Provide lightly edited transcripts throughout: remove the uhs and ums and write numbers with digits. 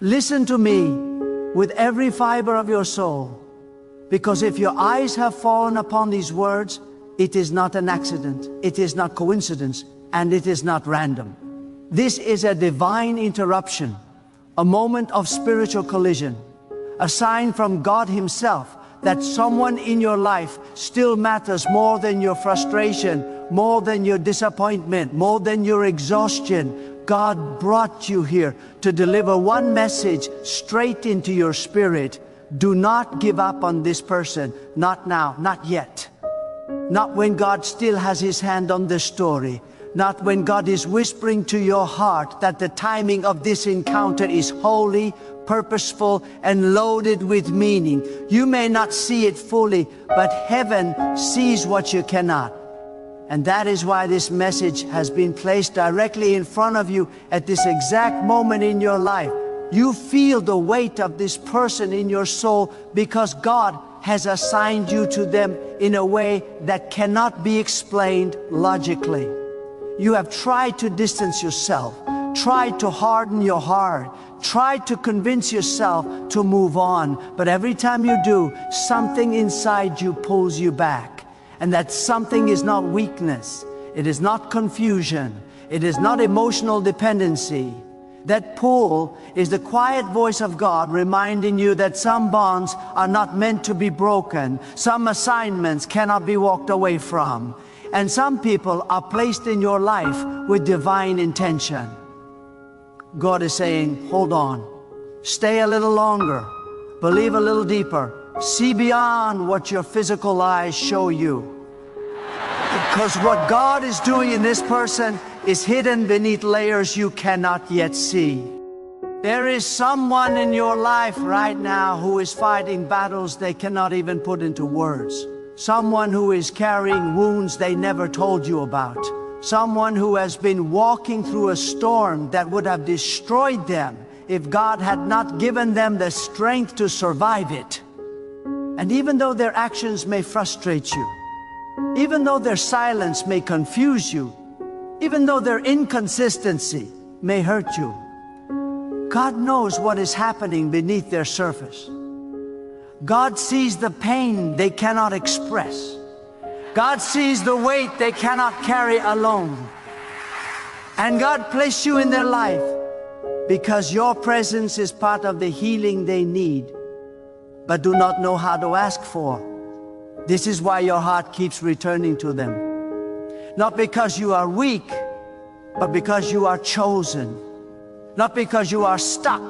Listen to me with every fiber of your soul, because if your eyes have fallen upon these words, it is not an accident, it is not coincidence, and it is not random. This is a divine interruption, a moment of spiritual collision, a sign from God Himself that someone in your life still matters more than your frustration, more than your disappointment, more than your exhaustion. God brought you here to deliver one message straight into your spirit. Do not give up on this person. Not now, not yet. Not when God still has His hand on the story. Not when God is whispering to your heart that the timing of this encounter is holy, purposeful, and loaded with meaning. You may not see it fully, but heaven sees what you cannot. And that is why this message has been placed directly in front of you at this exact moment in your life. You feel the weight of this person in your soul because God has assigned you to them in a way that cannot be explained logically. You have tried to distance yourself, tried to harden your heart, tried to convince yourself to move on, but every time you do, something inside you pulls you back. And that something is not weakness, it is not confusion, it is not emotional dependency. That pull is the quiet voice of God reminding you that some bonds are not meant to be broken, some assignments cannot be walked away from, and some people are placed in your life with divine intention. God is saying, hold on, stay a little longer, believe a little deeper, see beyond what your physical eyes show you. Because what God is doing in this person is hidden beneath layers you cannot yet see. There is someone in your life right now who is fighting battles they cannot even put into words. Someone who is carrying wounds they never told you about. Someone who has been walking through a storm that would have destroyed them if God had not given them the strength to survive it. And even though their actions may frustrate you, even though their silence may confuse you, even though their inconsistency may hurt you, God knows what is happening beneath their surface. God sees the pain they cannot express. God sees the weight they cannot carry alone. And God placed you in their life because your presence is part of the healing they need, but do not know how to ask for. This is why your heart keeps returning to them. Not because you are weak, but because you are chosen. Not because you are stuck,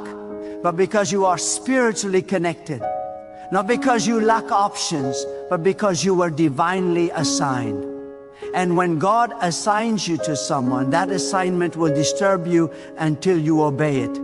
but because you are spiritually connected. Not because you lack options, but because you were divinely assigned. And when God assigns you to someone, that assignment will disturb you until you obey it.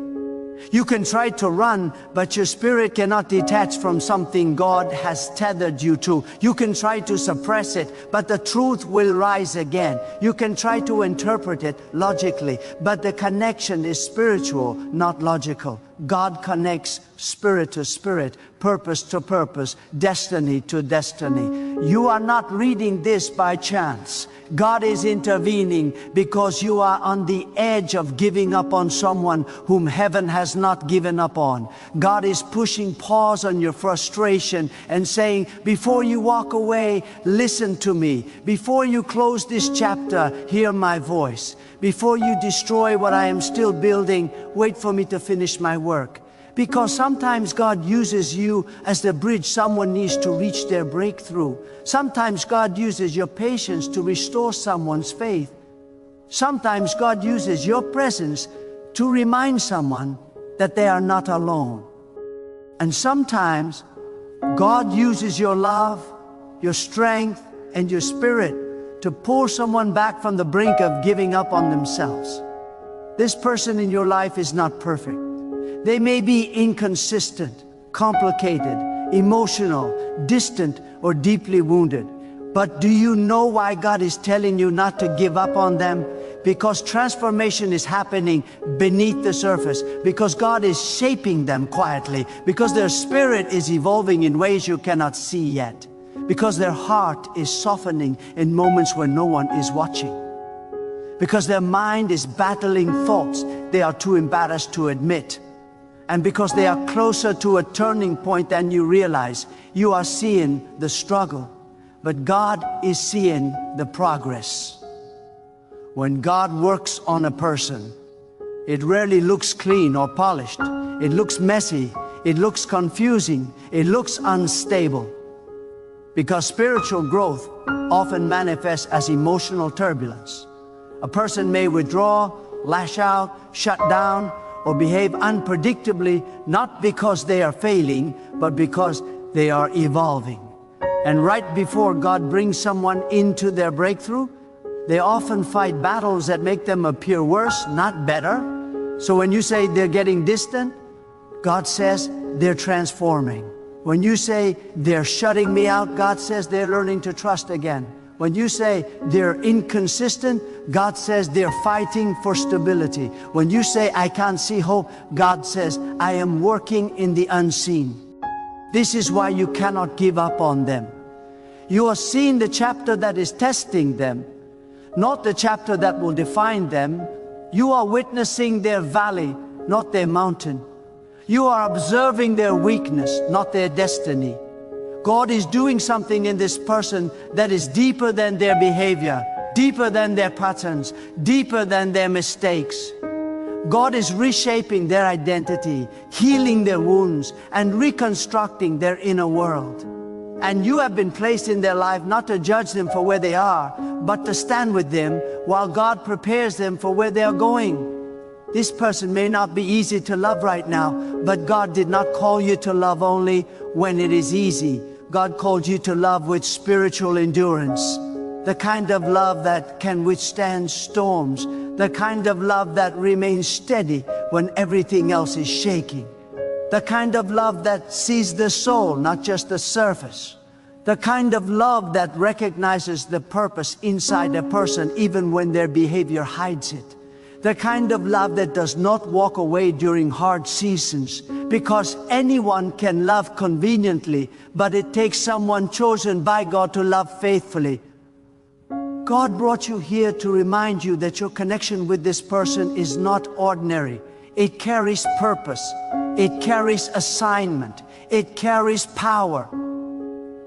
You can try to run, but your spirit cannot detach from something God has tethered you to. You can try to suppress it, but the truth will rise again. You can try to interpret it logically, but the connection is spiritual, not logical. God connects spirit to spirit, purpose to purpose, destiny to destiny. You are not reading this by chance. God is intervening because you are on the edge of giving up on someone whom heaven has not given up on. God is pushing pause on your frustration and saying, before you walk away, listen to me. Before you close this chapter, hear my voice. Before you destroy what I am still building, wait for me to finish my work. Because sometimes God uses you as the bridge someone needs to reach their breakthrough. Sometimes God uses your patience to restore someone's faith. Sometimes God uses your presence to remind someone that they are not alone. And sometimes God uses your love, your strength, and your spirit to pull someone back from the brink of giving up on themselves. This person in your life is not perfect. They may be inconsistent, complicated, emotional, distant, or deeply wounded. But do you know why God is telling you not to give up on them? Because transformation is happening beneath the surface. Because God is shaping them quietly. Because their spirit is evolving in ways you cannot see yet. Because their heart is softening in moments when no one is watching. Because their mind is battling thoughts they are too embarrassed to admit. And because they are closer to a turning point than you realize, you are seeing the struggle, but God is seeing the progress. When God works on a person, it rarely looks clean or polished. It looks messy, it looks confusing, it looks unstable. Because spiritual growth often manifests as emotional turbulence. A person may withdraw, lash out, shut down, or behave unpredictably, not because they are failing, but because they are evolving. And right before God brings someone into their breakthrough, they often fight battles that make them appear worse, not better. So when you say they're getting distant, God says they're transforming. When you say they're shutting me out, God says they're learning to trust again. When you say they're inconsistent, God says they're fighting for stability. When you say I can't see hope, God says I am working in the unseen. This is why you cannot give up on them. You are seeing the chapter that is testing them, not the chapter that will define them. You are witnessing their valley, not their mountain. You are observing their weakness, not their destiny. God is doing something in this person that is deeper than their behavior, deeper than their patterns, deeper than their mistakes. God is reshaping their identity, healing their wounds, and reconstructing their inner world. And you have been placed in their life not to judge them for where they are, but to stand with them while God prepares them for where they are going. This person may not be easy to love right now, but God did not call you to love only when it is easy. God called you to love with spiritual endurance, the kind of love that can withstand storms, the kind of love that remains steady when everything else is shaking, the kind of love that sees the soul, not just the surface, the kind of love that recognizes the purpose inside a person even when their behavior hides it. The kind of love that does not walk away during hard seasons, because anyone can love conveniently, but it takes someone chosen by God to love faithfully. God brought you here to remind you that your connection with this person is not ordinary. It carries purpose. It carries assignment. It carries power.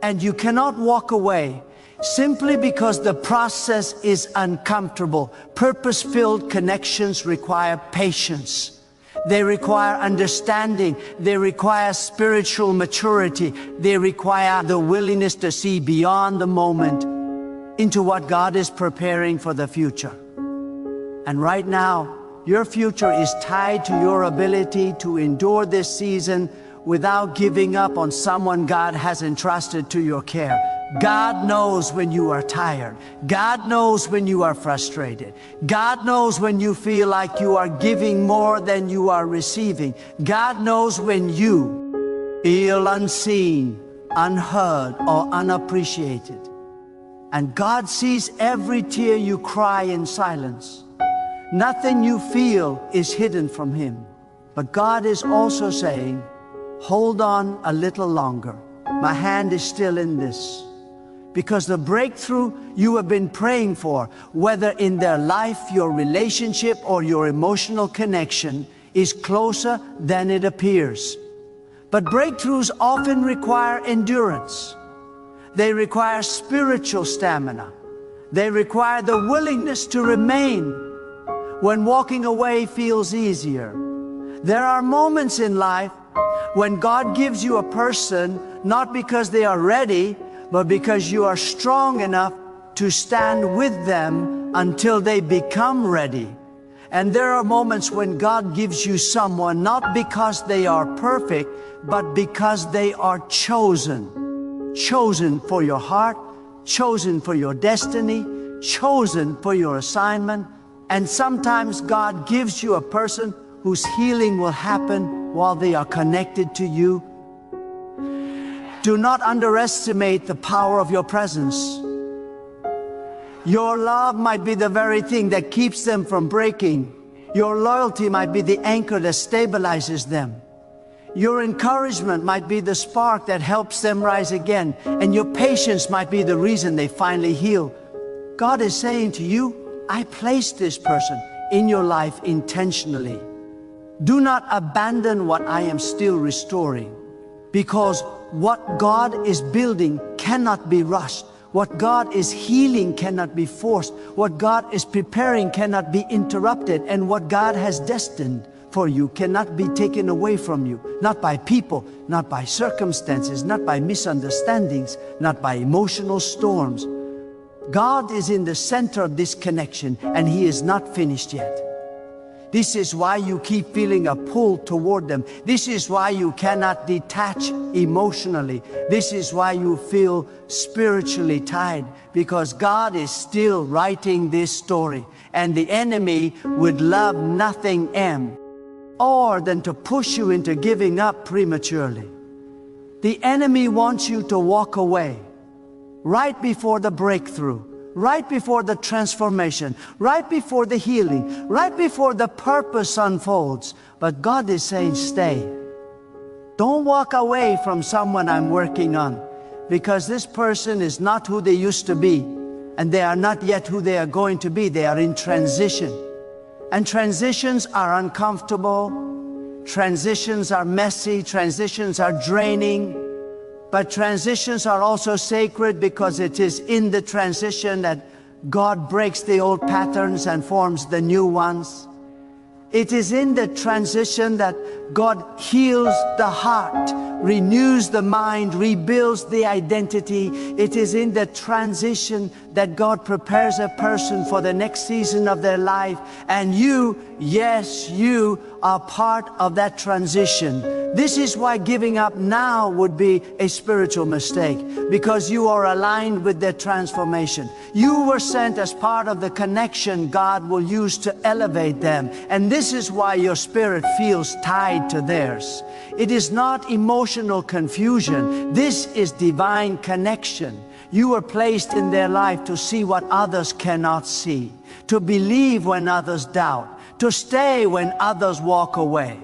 And you cannot walk away simply because the process is uncomfortable. Purpose-filled connections require patience. They require understanding. They require spiritual maturity. They require the willingness to see beyond the moment into what God is preparing for the future. And right now, your future is tied to your ability to endure this season without giving up on someone God has entrusted to your care. God knows when you are tired. God knows when you are frustrated. God knows when you feel like you are giving more than you are receiving. God knows when you feel unseen, unheard, or unappreciated. And God sees every tear you cry in silence. Nothing you feel is hidden from Him. But God is also saying, hold on a little longer. My hand is still in this. Because the breakthrough you have been praying for, whether in their life, your relationship, or your emotional connection, is closer than it appears. But breakthroughs often require endurance. They require spiritual stamina. They require the willingness to remain when walking away feels easier. There are moments in life when God gives you a person not because they are ready, but because you are strong enough to stand with them until they become ready. And there are moments when God gives you someone not because they are perfect, but because they are chosen. Chosen for your heart, chosen for your destiny, chosen for your assignment. And sometimes God gives you a person whose healing will happen while they are connected to you. Do not underestimate the power of your presence. Your love might be the very thing that keeps them from breaking. Your loyalty might be the anchor that stabilizes them. Your encouragement might be the spark that helps them rise again. And your patience might be the reason they finally heal. God is saying to you, I placed this person in your life intentionally. Do not abandon what I am still restoring, because what God is building cannot be rushed. What God is healing cannot be forced. What God is preparing cannot be interrupted. And what God has destined for you cannot be taken away from you. Not by people, not by circumstances, not by misunderstandings, not by emotional storms. God is in the center of this connection, and He is not finished yet. This is why you keep feeling a pull toward them. This is why you cannot detach emotionally. This is why you feel spiritually tied, because God is still writing this story, and the enemy would love nothing more than to push you into giving up prematurely. The enemy wants you to walk away right before the breakthrough, right before the transformation, right before the healing, right before the purpose unfolds. But God is saying, stay. Don't walk away from someone I'm working on, because this person is not who they used to be, and they are not yet who they are going to be. They are in transition. And transitions are uncomfortable. Transitions are messy. Transitions are draining. But transitions are also sacred, because it is in the transition that God breaks the old patterns and forms the new ones. It is in the transition that God heals the heart, renews the mind, rebuilds the identity. It is in the transition that God prepares a person for the next season of their life. And you, yes, you are part of that transition. This is why giving up now would be a spiritual mistake, because you are aligned with their transformation. You were sent as part of the connection God will use to elevate them. And this is why your spirit feels tied to theirs. It is not emotional confusion. This is divine connection. You were placed in their life to see what others cannot see, to believe when others doubt, to stay when others walk away.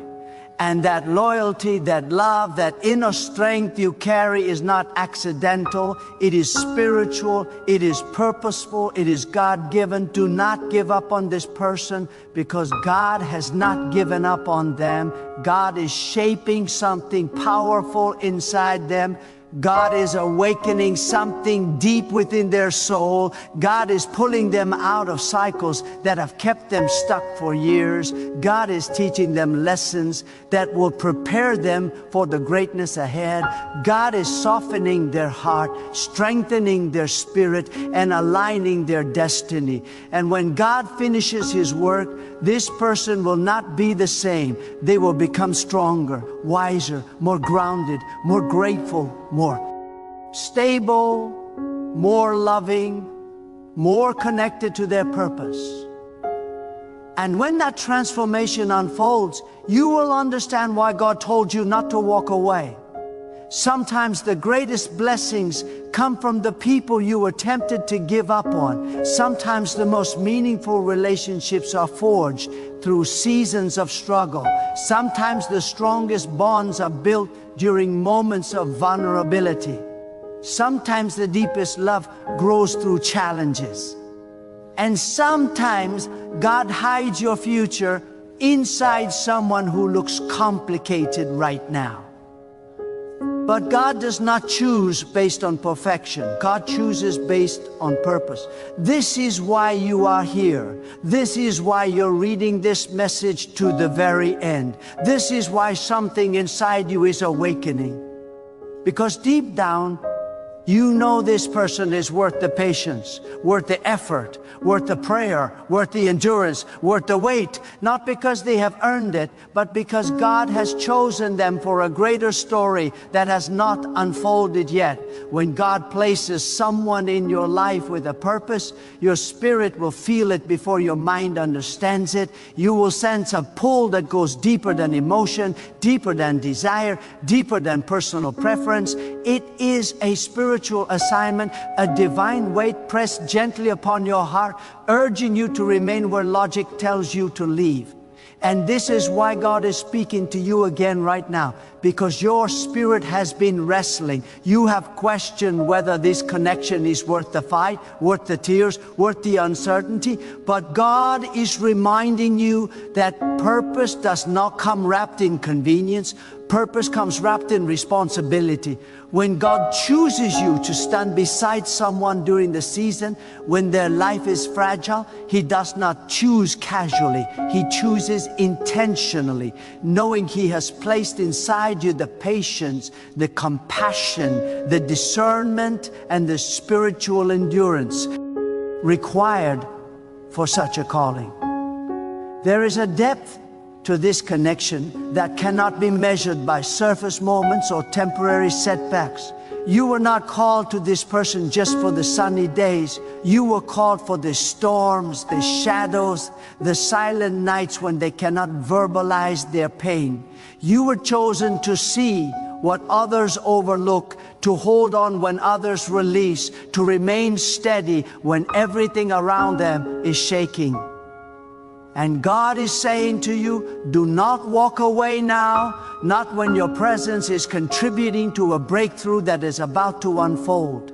And that loyalty, that love, that inner strength you carry is not accidental. It is spiritual. It is purposeful. It is God-given. Do not give up on this person, because God has not given up on them. God is shaping something powerful inside them. God is awakening something deep within their soul. God is pulling them out of cycles that have kept them stuck for years. God is teaching them lessons that will prepare them for the greatness ahead. God is softening their heart, strengthening their spirit, and aligning their destiny. And when God finishes His work, this person will not be the same. They will become stronger, wiser, more grounded, more grateful, more stable, more loving, more connected to their purpose. And when that transformation unfolds, you will understand why God told you not to walk away. Sometimes the greatest blessings come from the people you were tempted to give up on. Sometimes the most meaningful relationships are forged through seasons of struggle. Sometimes the strongest bonds are built during moments of vulnerability. Sometimes the deepest love grows through challenges. And sometimes God hides your future inside someone who looks complicated right now. But God does not choose based on perfection. God chooses based on purpose. This is why you are here. This is why you're reading this message to the very end. This is why something inside you is awakening. Because deep down, you know this person is worth the patience, worth the effort, worth the prayer, worth the endurance, worth the wait, not because they have earned it, but because God has chosen them for a greater story that has not unfolded yet. When God places someone in your life with a purpose, your spirit will feel it before your mind understands it. You will sense a pull that goes deeper than emotion, deeper than desire, deeper than personal preference. It is a spiritual assignment, a divine weight pressed gently upon your heart, urging you to remain where logic tells you to leave. And this is why God is speaking to you again right now, because your spirit has been wrestling. You have questioned whether this connection is worth the fight, worth the tears, worth the uncertainty. But God is reminding you that purpose does not come wrapped in convenience. Purpose comes wrapped in responsibility. When God chooses you to stand beside someone during the season when their life is fragile, He does not choose casually. He chooses intentionally, knowing He has placed inside you the patience, the compassion, the discernment, and the spiritual endurance required for such a calling. There is a depth to this connection that cannot be measured by surface moments or temporary setbacks. You were not called to this person just for the sunny days. You were called for the storms, the shadows, the silent nights when they cannot verbalize their pain. You were chosen to see what others overlook, to hold on when others release, to remain steady when everything around them is shaking. And God is saying to you, do not walk away now, not when your presence is contributing to a breakthrough that is about to unfold.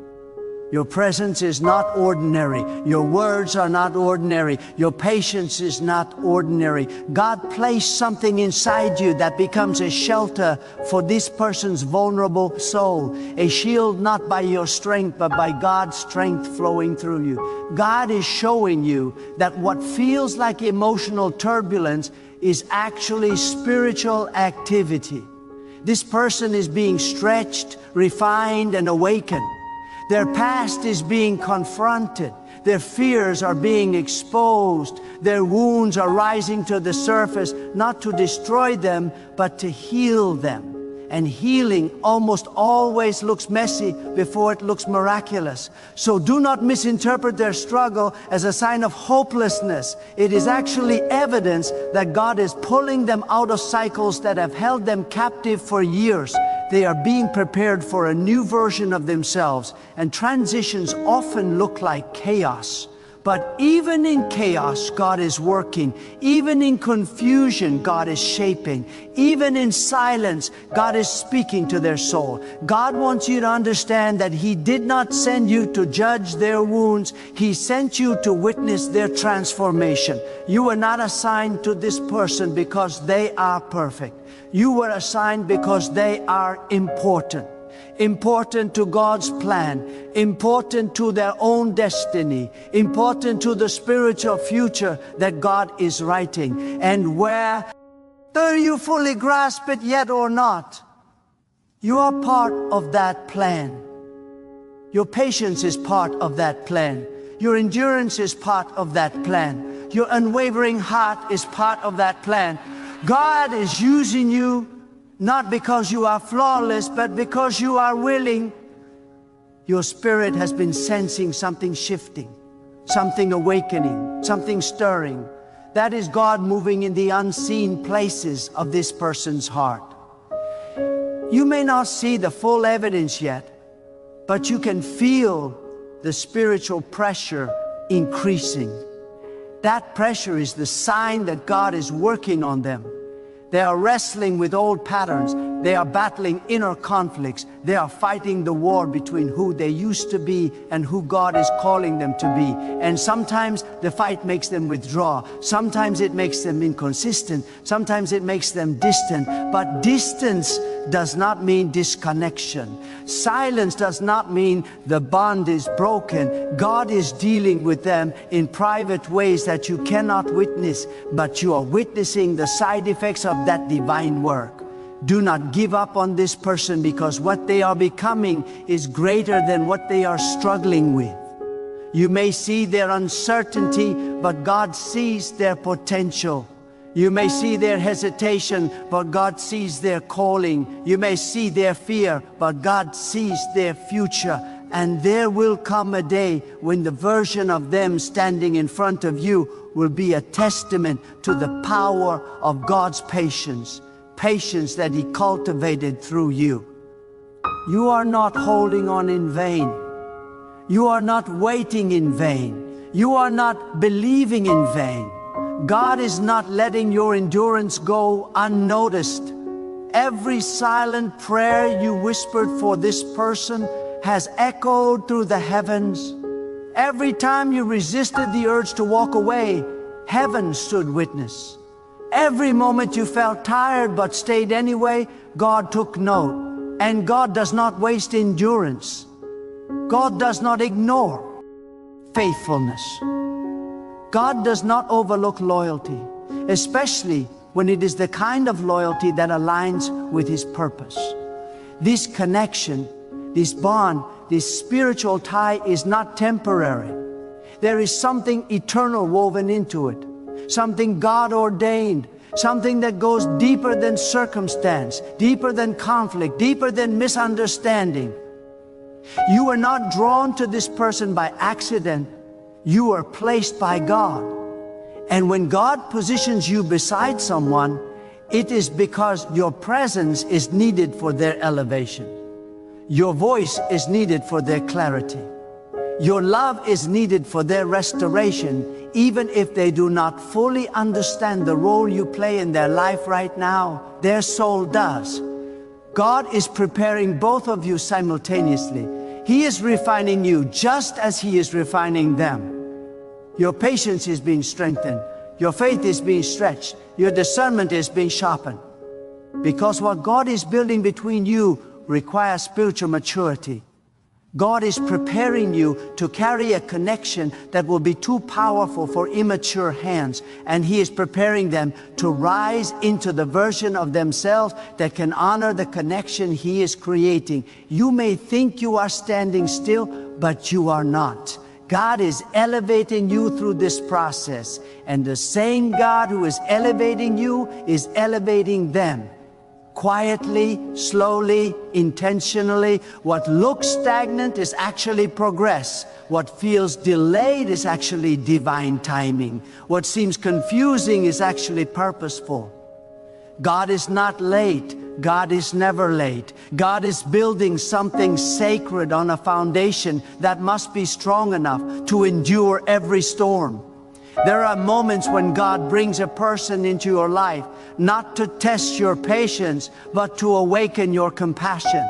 Your presence is not ordinary. Your words are not ordinary. Your patience is not ordinary. God placed something inside you that becomes a shelter for this person's vulnerable soul. A shield not by your strength, but by God's strength flowing through you. God is showing you that what feels like emotional turbulence is actually spiritual activity. This person is being stretched, refined, and awakened. Their past is being confronted. Their fears are being exposed. Their wounds are rising to the surface, not to destroy them, but to heal them. And healing almost always looks messy before it looks miraculous. So do not misinterpret their struggle as a sign of hopelessness. It is actually evidence that God is pulling them out of cycles that have held them captive for years. They are being prepared for a new version of themselves, and transitions often look like chaos. But even in chaos, God is working. Even in confusion, God is shaping. Even in silence, God is speaking to their soul. God wants you to understand that He did not send you to judge their wounds. He sent you to witness their transformation. You were not assigned to this person because they are perfect. You were assigned because they are important. Important to God's plan, important to their own destiny, important to the spiritual future that God is writing. And whether you fully grasp it yet or not, you are part of that plan. Your patience is part of that plan. Your endurance is part of that plan. Your unwavering heart is part of that plan. God is using you not because you are flawless, but because you are willing. Your spirit has been sensing something shifting, something awakening, something stirring. That is God moving in the unseen places of this person's heart. You may not see the full evidence yet, but you can feel the spiritual pressure increasing. That pressure is the sign that God is working on them. They are wrestling with old patterns. They are battling inner conflicts. They are fighting the war between who they used to be and who God is calling them to be. And sometimes the fight makes them withdraw. Sometimes it makes them inconsistent. Sometimes it makes them distant. But distance does not mean disconnection. Silence does not mean the bond is broken. God is dealing with them in private ways that you cannot witness, but you are witnessing the side effects of that divine work. Do not give up on this person, because what they are becoming is greater than what they are struggling with. You may see their uncertainty, but God sees their potential. You may see their hesitation, but God sees their calling. You may see their fear, but God sees their future. And there will come a day when the version of them standing in front of you will be a testament to the power of God's patience. Patience that He cultivated through you. You are not holding on in vain. You are not waiting in vain. You are not believing in vain. God is not letting your endurance go unnoticed. Every silent prayer you whispered for this person has echoed through the heavens. Every time you resisted the urge to walk away, heaven stood witness. Every moment you felt tired but stayed anyway, God took note. And God does not waste endurance. God does not ignore faithfulness. God does not overlook loyalty, especially when it is the kind of loyalty that aligns with His purpose. This connection, this bond, this spiritual tie is not temporary. There is something eternal woven into it, something God ordained, something that goes deeper than circumstance, deeper than conflict, deeper than misunderstanding. You are not drawn to this person by accident. You are placed by God. And when God positions you beside someone, it is because your presence is needed for their elevation. Your voice is needed for their clarity. Your love is needed for their restoration, even if they do not fully understand the role you play in their life right now. Their soul does. God is preparing both of you simultaneously. He is refining you just as He is refining them. Your patience is being strengthened. Your faith is being stretched. Your discernment is being sharpened. Because what God is building between you requires spiritual maturity. God is preparing you to carry a connection that will be too powerful for immature hands, and He is preparing them to rise into the version of themselves that can honor the connection He is creating. You may think you are standing still, but you are not. God is elevating you through this process, and the same God who is elevating you is elevating them. Quietly, slowly, intentionally. What looks stagnant is actually progress. What feels delayed is actually divine timing. What seems confusing is actually purposeful. God is not late. God is never late. God is building something sacred on a foundation that must be strong enough to endure every storm. There are moments when God brings a person into your life, not to test your patience, but to awaken your compassion.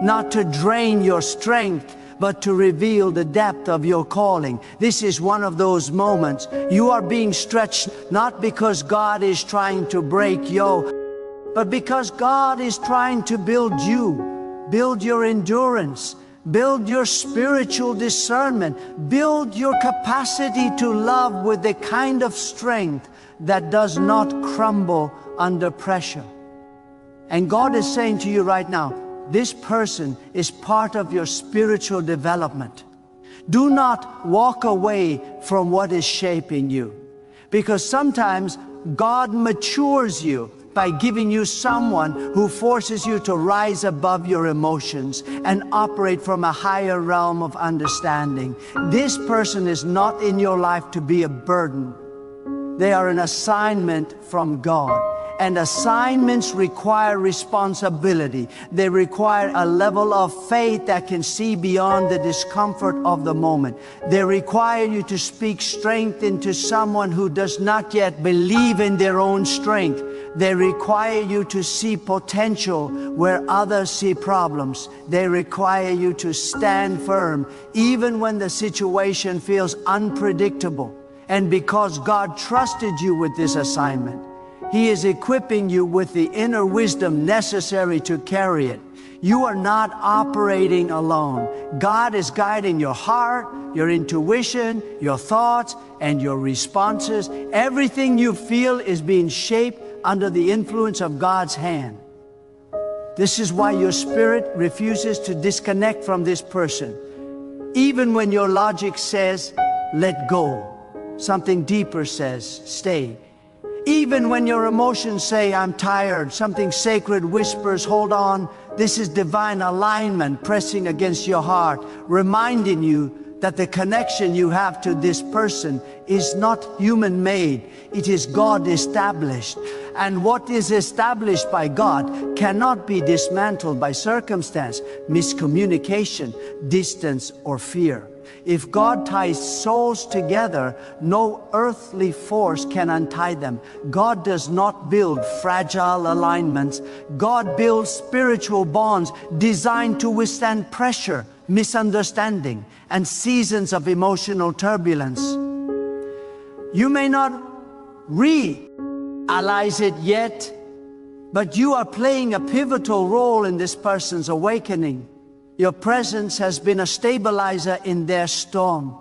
Not to drain your strength, but to reveal the depth of your calling. This is one of those moments. You are being stretched, not because God is trying to break you, but because God is trying to build you, build your endurance, build your spiritual discernment, build your capacity to love with the kind of strength that does not crumble under pressure. And God is saying to you right now, this person is part of your spiritual development. Do not walk away from what is shaping you, because sometimes God matures you by giving you someone who forces you to rise above your emotions and operate from a higher realm of understanding. This person is not in your life to be a burden. They are an assignment from God. And assignments require responsibility. They require a level of faith that can see beyond the discomfort of the moment. They require you to speak strength into someone who does not yet believe in their own strength. They require you to see potential where others see problems. They require you to stand firm even when the situation feels unpredictable. And because God trusted you with this assignment, He is equipping you with the inner wisdom necessary to carry it. You are not operating alone. God is guiding your heart, your intuition, your thoughts, and your responses. Everything you feel is being shaped under the influence of God's hand. This is why your spirit refuses to disconnect from this person. Even when your logic says, let go, something deeper says, stay. Even when your emotions say, I'm tired, something sacred whispers, hold on. This is divine alignment pressing against your heart, reminding you that the connection you have to this person is not human-made. It is God-established. And what is established by God cannot be dismantled by circumstance, miscommunication, distance, or fear. If God ties souls together, no earthly force can untie them. God does not build fragile alignments. God builds spiritual bonds designed to withstand pressure, misunderstanding, and seasons of emotional turbulence. You may not realize it yet, but you are playing a pivotal role in this person's awakening. Your presence has been a stabilizer in their storm.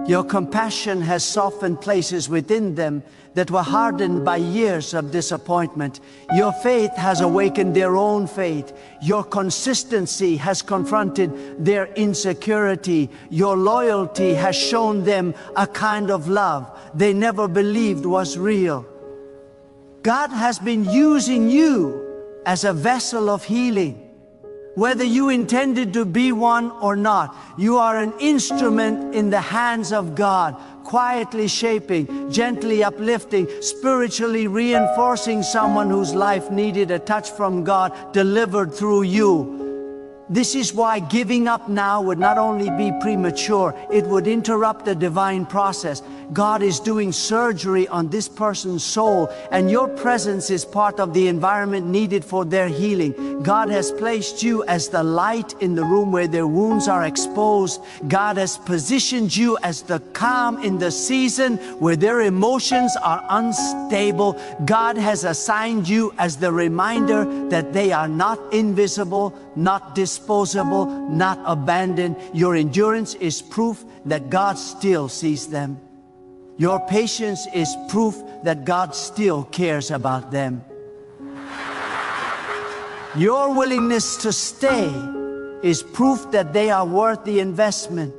Your compassion has softened places within them that were hardened by years of disappointment. Your faith has awakened their own faith. Your consistency has confronted their insecurity. Your loyalty has shown them a kind of love they never believed was real. God has been using you as a vessel of healing. Whether you intended to be one or not, you are an instrument in the hands of God, quietly shaping, gently uplifting, spiritually reinforcing someone whose life needed a touch from God delivered through you. This is why giving up now would not only be premature, it would interrupt the divine process. God is doing surgery on this person's soul, and your presence is part of the environment needed for their healing. God has placed you as the light in the room where their wounds are exposed. God has positioned you as the calm in the season where their emotions are unstable. God has assigned you as the reminder that they are not invisible, not disposable, not abandoned. Your endurance is proof that God still sees them. Your patience is proof that God still cares about them. Your willingness to stay is proof that they are worth the investment.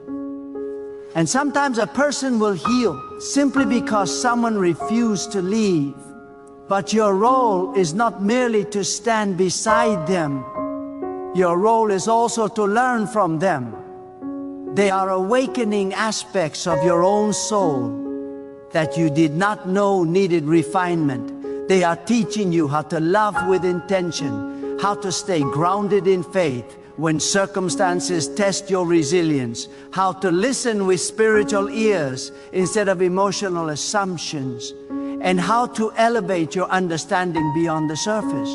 And sometimes a person will heal simply because someone refused to leave. But your role is not merely to stand beside them. Your role is also to learn from them. They are awakening aspects of your own soul that you did not know needed refinement. They are teaching you how to love with intention, how to stay grounded in faith when circumstances test your resilience, how to listen with spiritual ears instead of emotional assumptions, and how to elevate your understanding beyond the surface.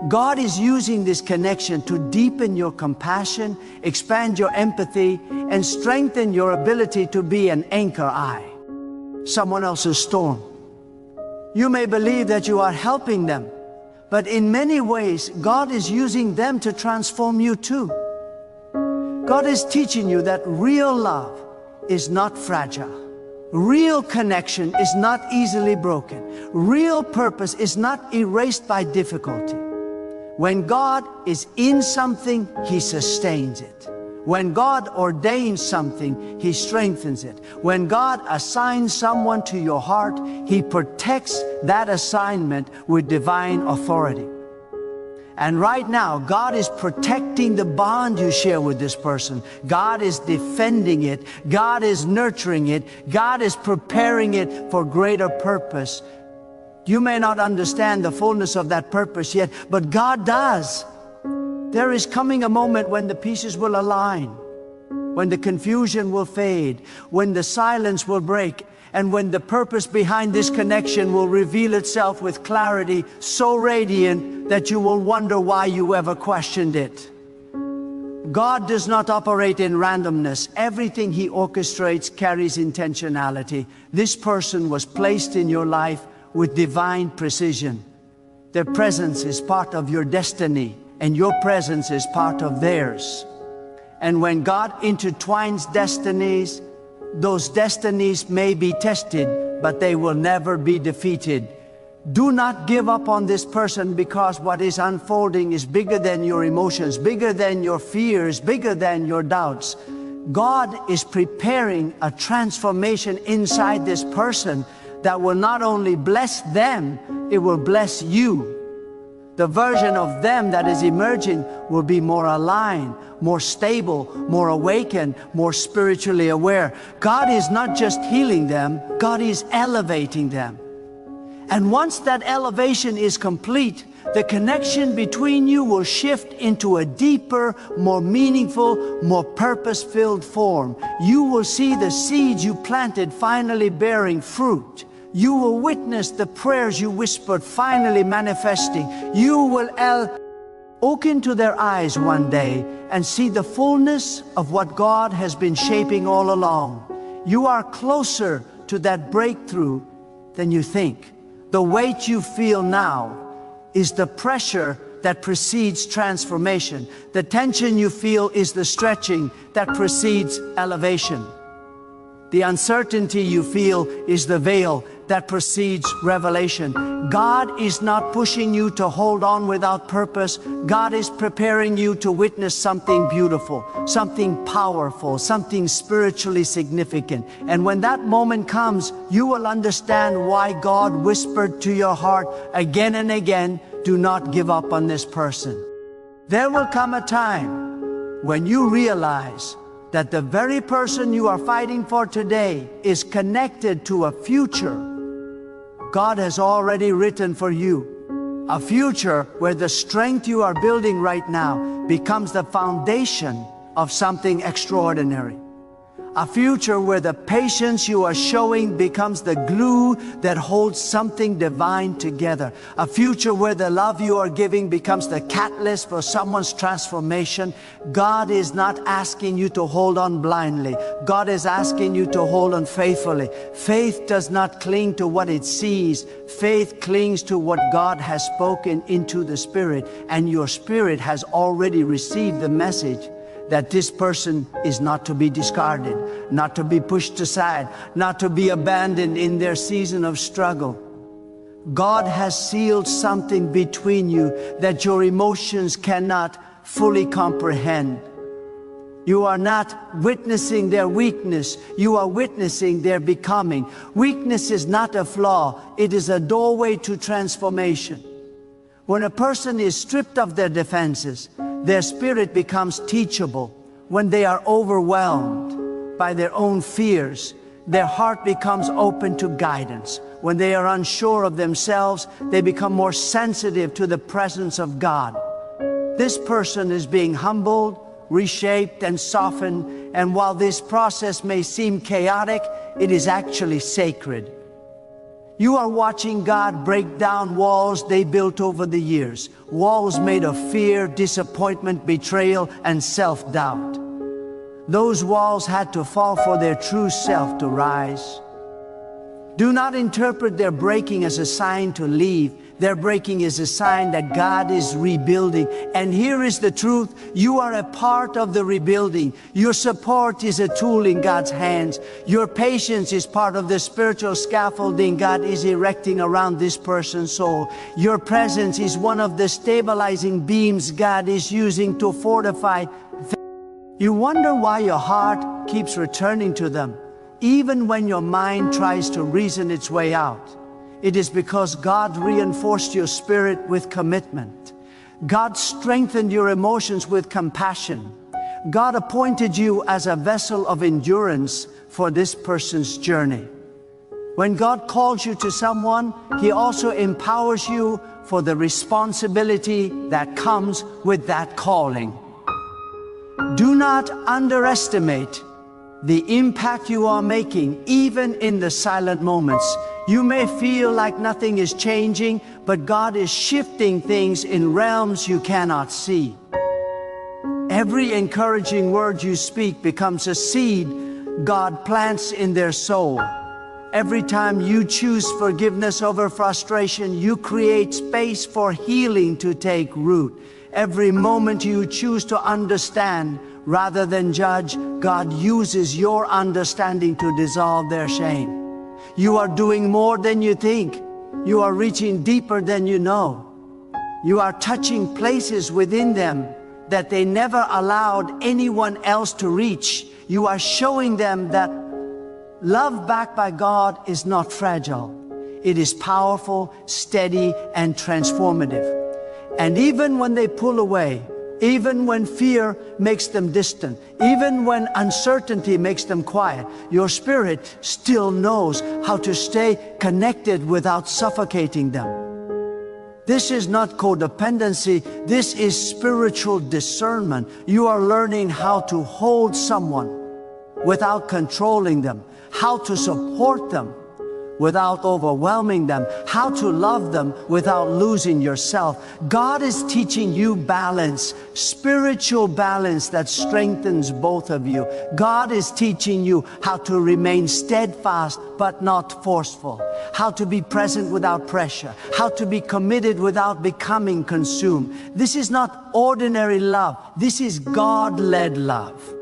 God is using this connection to deepen your compassion, expand your empathy, and strengthen your ability to be an anchor eye. Someone else's storm. You may believe that you are helping them, but in many ways, God is using them to transform you too. God is teaching you that real love is not fragile. Real connection is not easily broken. Real purpose is not erased by difficulty. When God is in something, He sustains it. When God ordains something, He strengthens it. When God assigns someone to your heart, He protects that assignment with divine authority. And right now, God is protecting the bond you share with this person. God is defending it. God is nurturing it. God is preparing it for greater purpose. You may not understand the fullness of that purpose yet, but God does. There is coming a moment when the pieces will align, when the confusion will fade, when the silence will break, and when the purpose behind this connection will reveal itself with clarity so radiant that you will wonder why you ever questioned it. God does not operate in randomness. Everything He orchestrates carries intentionality. This person was placed in your life with divine precision. Their presence is part of your destiny, and your presence is part of theirs. And when God intertwines destinies, those destinies may be tested, but they will never be defeated. Do not give up on this person because what is unfolding is bigger than your emotions, bigger than your fears, bigger than your doubts. God is preparing a transformation inside this person that will not only bless them, it will bless you. The version of them that is emerging will be more aligned, more stable, more awakened, more spiritually aware. God is not just healing them, God is elevating them. And once that elevation is complete, The connection between you will shift into a deeper, more meaningful, more purpose-filled form. You will see the seeds you planted finally bearing fruit. You will witness the prayers you whispered finally manifesting. You will look into their eyes one day and see the fullness of what God has been shaping all along. You are closer to that breakthrough than you think. The weight you feel now is the pressure that precedes transformation. The tension you feel is the stretching that precedes elevation. The uncertainty you feel is the veil that precedes revelation. God is not pushing you to hold on without purpose. God is preparing you to witness something beautiful, something powerful, something spiritually significant. And when that moment comes, you will understand why God whispered to your heart again and again, do not give up on this person. There will come a time when you realize that the very person you are fighting for today is connected to a future God has already written for you. A future where the strength you are building right now becomes the foundation of something extraordinary. A future where the patience you are showing becomes the glue that holds something divine together. A future where the love you are giving becomes the catalyst for someone's transformation. God is not asking you to hold on blindly. God is asking you to hold on faithfully. Faith does not cling to what it sees. Faith clings to what God has spoken into the Spirit, and your spirit has already received the message that this person is not to be discarded, not to be pushed aside, not to be abandoned in their season of struggle. God has sealed something between you that your emotions cannot fully comprehend. You are not witnessing their weakness, you are witnessing their becoming. Weakness is not a flaw, it is a doorway to transformation. When a person is stripped of their defenses, their spirit becomes teachable. When they are overwhelmed by their own fears, their heart becomes open to guidance. When they are unsure of themselves, they become more sensitive to the presence of God. This person is being humbled, reshaped, and softened, and while this process may seem chaotic, it is actually sacred. You are watching God break down walls they built over the years, walls made of fear, disappointment, betrayal, and self-doubt. Those walls had to fall for their true self to rise. Do not interpret their breaking as a sign to leave. Their breaking is a sign that God is rebuilding. And here is the truth. You are a part of the rebuilding. Your support is a tool in God's hands. Your patience is part of the spiritual scaffolding God is erecting around this person's soul. Your presence is one of the stabilizing beams God is using to fortify. You wonder why your heart keeps returning to them, even when your mind tries to reason its way out. It is because God reinforced your spirit with commitment. God strengthened your emotions with compassion. God appointed you as a vessel of endurance for this person's journey. When God calls you to someone, He also empowers you for the responsibility that comes with that calling. Do not underestimate the impact you are making, even in the silent moments. You may feel like nothing is changing, but God is shifting things in realms you cannot see. Every encouraging word you speak becomes a seed God plants in their soul. Every time you choose forgiveness over frustration, you create space for healing to take root. Every moment you choose to understand rather than judge, God uses your understanding to dissolve their shame. You are doing more than you think. You are reaching deeper than you know. You are touching places within them that they never allowed anyone else to reach. You are showing them that love backed by God is not fragile. It is powerful, steady, and transformative. And even when they pull away, even when fear makes them distant, even when uncertainty makes them quiet, your spirit still knows how to stay connected without suffocating them. This is not codependency, this is spiritual discernment. You are learning how to hold someone without controlling them, how to support them without overwhelming them, how to love them without losing yourself. God is teaching you balance, spiritual balance that strengthens both of you. God is teaching you how to remain steadfast but not forceful, how to be present without pressure, how to be committed without becoming consumed. This is not ordinary love, this is God-led love.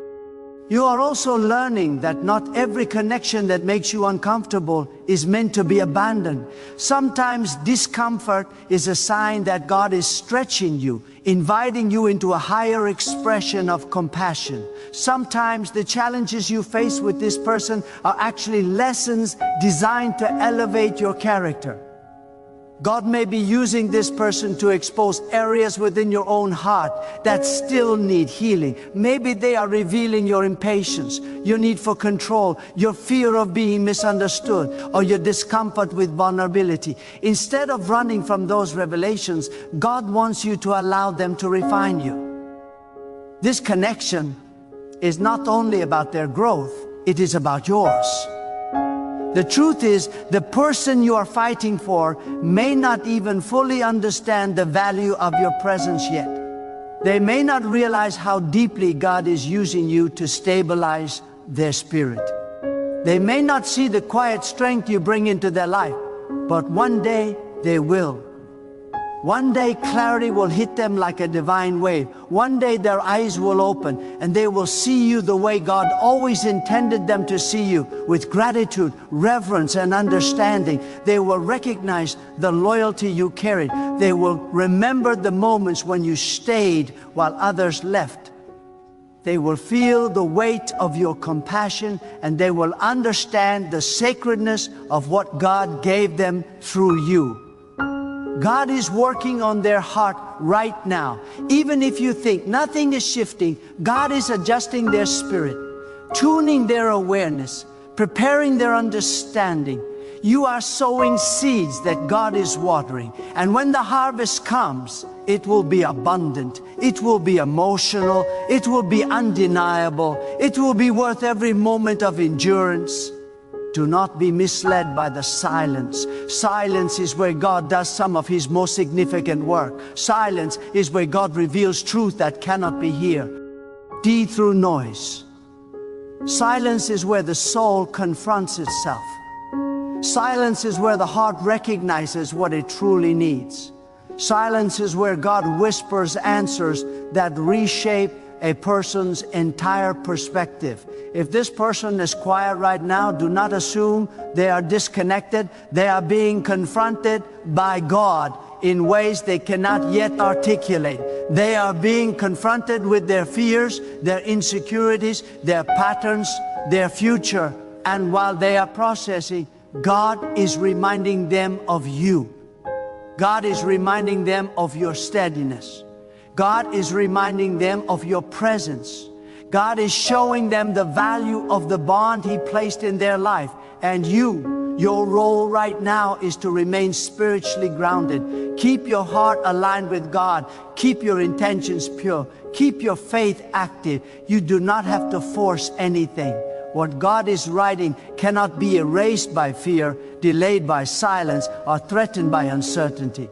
You are also learning that not every connection that makes you uncomfortable is meant to be abandoned. Sometimes discomfort is a sign that God is stretching you, inviting you into a higher expression of compassion. Sometimes the challenges you face with this person are actually lessons designed to elevate your character. God may be using this person to expose areas within your own heart that still need healing. Maybe they are revealing your impatience, your need for control, your fear of being misunderstood, or your discomfort with vulnerability. Instead of running from those revelations, God wants you to allow them to refine you. This connection is not only about their growth, it is about yours. The truth is, the person you are fighting for may not even fully understand the value of your presence yet. They may not realize how deeply God is using you to stabilize their spirit. They may not see the quiet strength you bring into their life, but one day they will. One day clarity will hit them like a divine wave. One day their eyes will open and they will see you the way God always intended them to see you, with gratitude, reverence, and understanding. They will recognize the loyalty you carried. They will remember the moments when you stayed while others left. They will feel the weight of your compassion, and they will understand the sacredness of what God gave them through you. God is working on their heart right now. Even if you think nothing is shifting, God is adjusting their spirit, tuning their awareness, preparing their understanding. You are sowing seeds that God is watering. And when the harvest comes, it will be abundant. It will be emotional. It will be undeniable. It will be worth every moment of endurance. Do not be misled by the silence. Silence is where God does some of His most significant work. Silence is where God reveals truth that cannot be heard. D through noise. Silence is where the soul confronts itself. Silence is where the heart recognizes what it truly needs. Silence is where God whispers answers that reshape a person's entire perspective. If this person is quiet right now, do not assume they are disconnected. They are being confronted by God in ways they cannot yet articulate. They are being confronted with their fears, their insecurities, their patterns, their future. And while they are processing, God is reminding them of you. God is reminding them of your steadiness. God is reminding them of your presence. God is showing them the value of the bond He placed in their life. And your role right now is to remain spiritually grounded. Keep your heart aligned with God. Keep your intentions pure. Keep your faith active. You do not have to force anything. What God is writing cannot be erased by fear, delayed by silence, or threatened by uncertainty.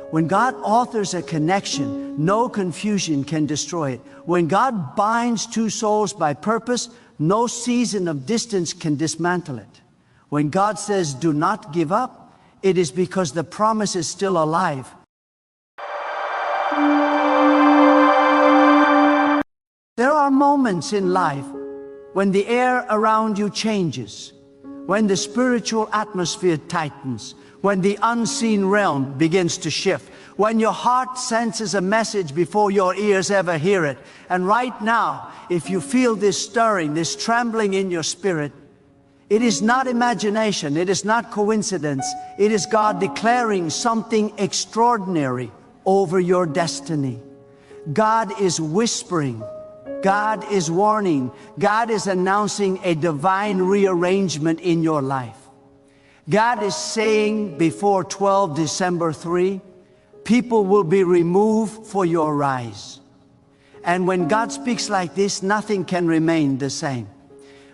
When God authors a connection, no confusion can destroy it. When God binds two souls by purpose, no season of distance can dismantle it. When God says, do not give up, it is because the promise is still alive. There are moments in life when the air around you changes, when the spiritual atmosphere tightens, when the unseen realm begins to shift, when your heart senses a message before your ears ever hear it. And right now, if you feel this stirring, this trembling in your spirit, it is not imagination, it is not coincidence, it is God declaring something extraordinary over your destiny. God is whispering, God is warning, God is announcing a divine rearrangement in your life. God is saying before 12 December 3, people will be removed for your rise. And when God speaks like this, nothing can remain the same.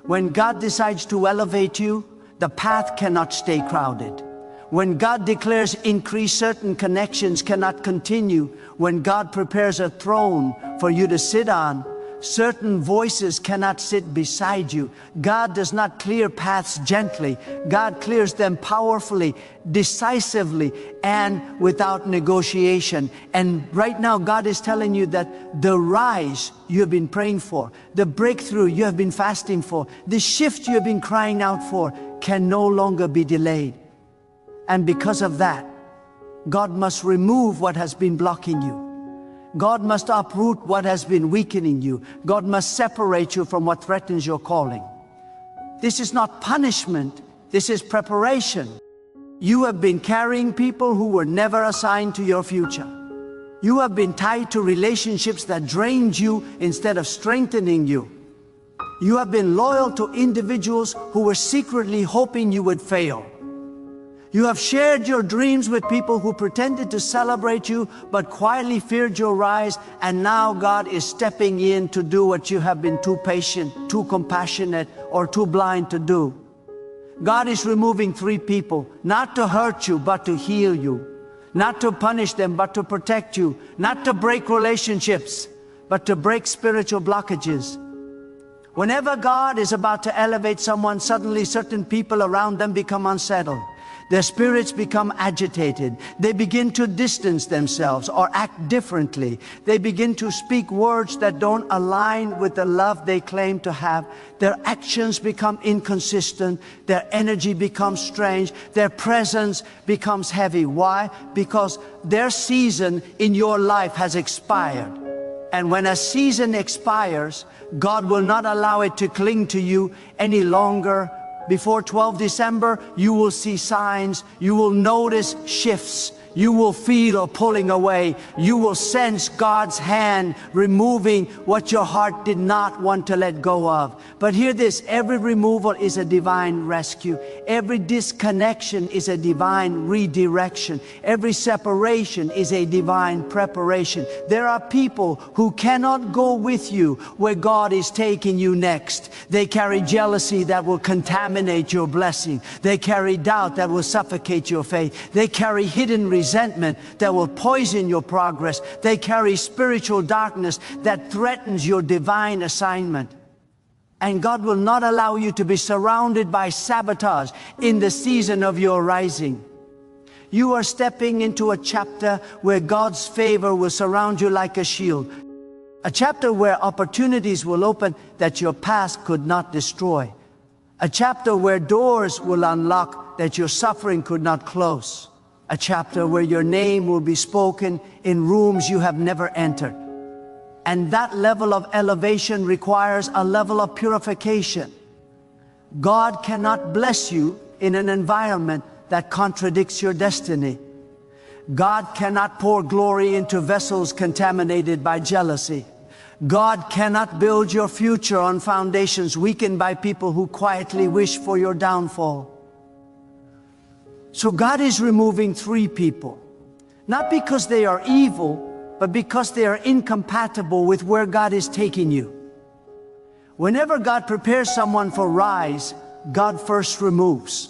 When God decides to elevate you, the path cannot stay crowded. When God declares increase, certain connections cannot continue. When God prepares a throne for you to sit on, certain voices cannot sit beside you. God does not clear paths gently. God clears them powerfully, decisively, and without negotiation. And right now, God is telling you that the rise you have been praying for, the breakthrough you have been fasting for, the shift you have been crying out for, can no longer be delayed. And because of that, God must remove what has been blocking you. God must uproot what has been weakening you. God must separate you from what threatens your calling. This is not punishment, this is preparation. You have been carrying people who were never assigned to your future. You have been tied to relationships that drained you instead of strengthening you. You have been loyal to individuals who were secretly hoping you would fail. You have shared your dreams with people who pretended to celebrate you but quietly feared your rise, and now God is stepping in to do what you have been too patient, too compassionate, or too blind to do. God is removing 3 people, not to hurt you but to heal you, not to punish them but to protect you, not to break relationships but to break spiritual blockages. Whenever God is about to elevate someone, suddenly certain people around them become unsettled. Their spirits become agitated. They begin to distance themselves or act differently. They begin to speak words that don't align with the love they claim to have. Their actions become inconsistent. Their energy becomes strange. Their presence becomes heavy. Why? Because their season in your life has expired. And when a season expires, God will not allow it to cling to you any longer. Before 12 December, you will see signs, you will notice shifts, you will feel a pulling away, you will sense God's hand removing what your heart did not want to let go of. But hear this, every removal is a divine rescue. Every disconnection is a divine redirection. Every separation is a divine preparation. There are people who cannot go with you where God is taking you next. They carry jealousy that will contaminate your blessing. They carry doubt that will suffocate your faith. They carry hidden resentment that will poison your progress. They carry spiritual darkness that threatens your divine assignment. And God will not allow you to be surrounded by sabotage in the season of your rising. You are stepping into a chapter where God's favor will surround you like a shield. A chapter where opportunities will open that your past could not destroy. A chapter where doors will unlock that your suffering could not close. A chapter where your name will be spoken in rooms you have never entered. And that level of elevation requires a level of purification. God cannot bless you in an environment that contradicts your destiny. God cannot pour glory into vessels contaminated by jealousy. God cannot build your future on foundations weakened by people who quietly wish for your downfall. So God is removing 3 people, not because they are evil, but because they are incompatible with where God is taking you. Whenever God prepares someone for rise, God first removes.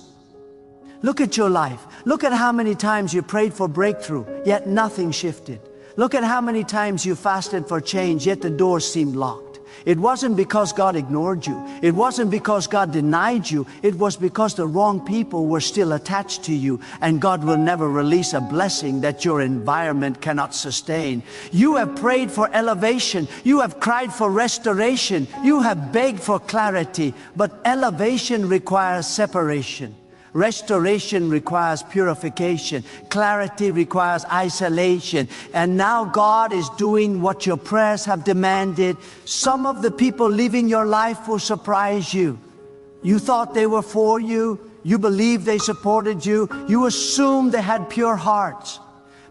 Look at your life. Look at how many times you prayed for breakthrough, yet nothing shifted. Look at how many times you fasted for change, yet the doors seemed locked. It wasn't because God ignored you. It wasn't because God denied you. It was because the wrong people were still attached to you, and God will never release a blessing that your environment cannot sustain. You have prayed for elevation. You have cried for restoration. You have begged for clarity, but elevation requires separation. Restoration requires purification. Clarity requires isolation. And now God is doing what your prayers have demanded. Some of the people leaving your life will surprise you. You thought they were for you. You believed they supported you. You assumed they had pure hearts.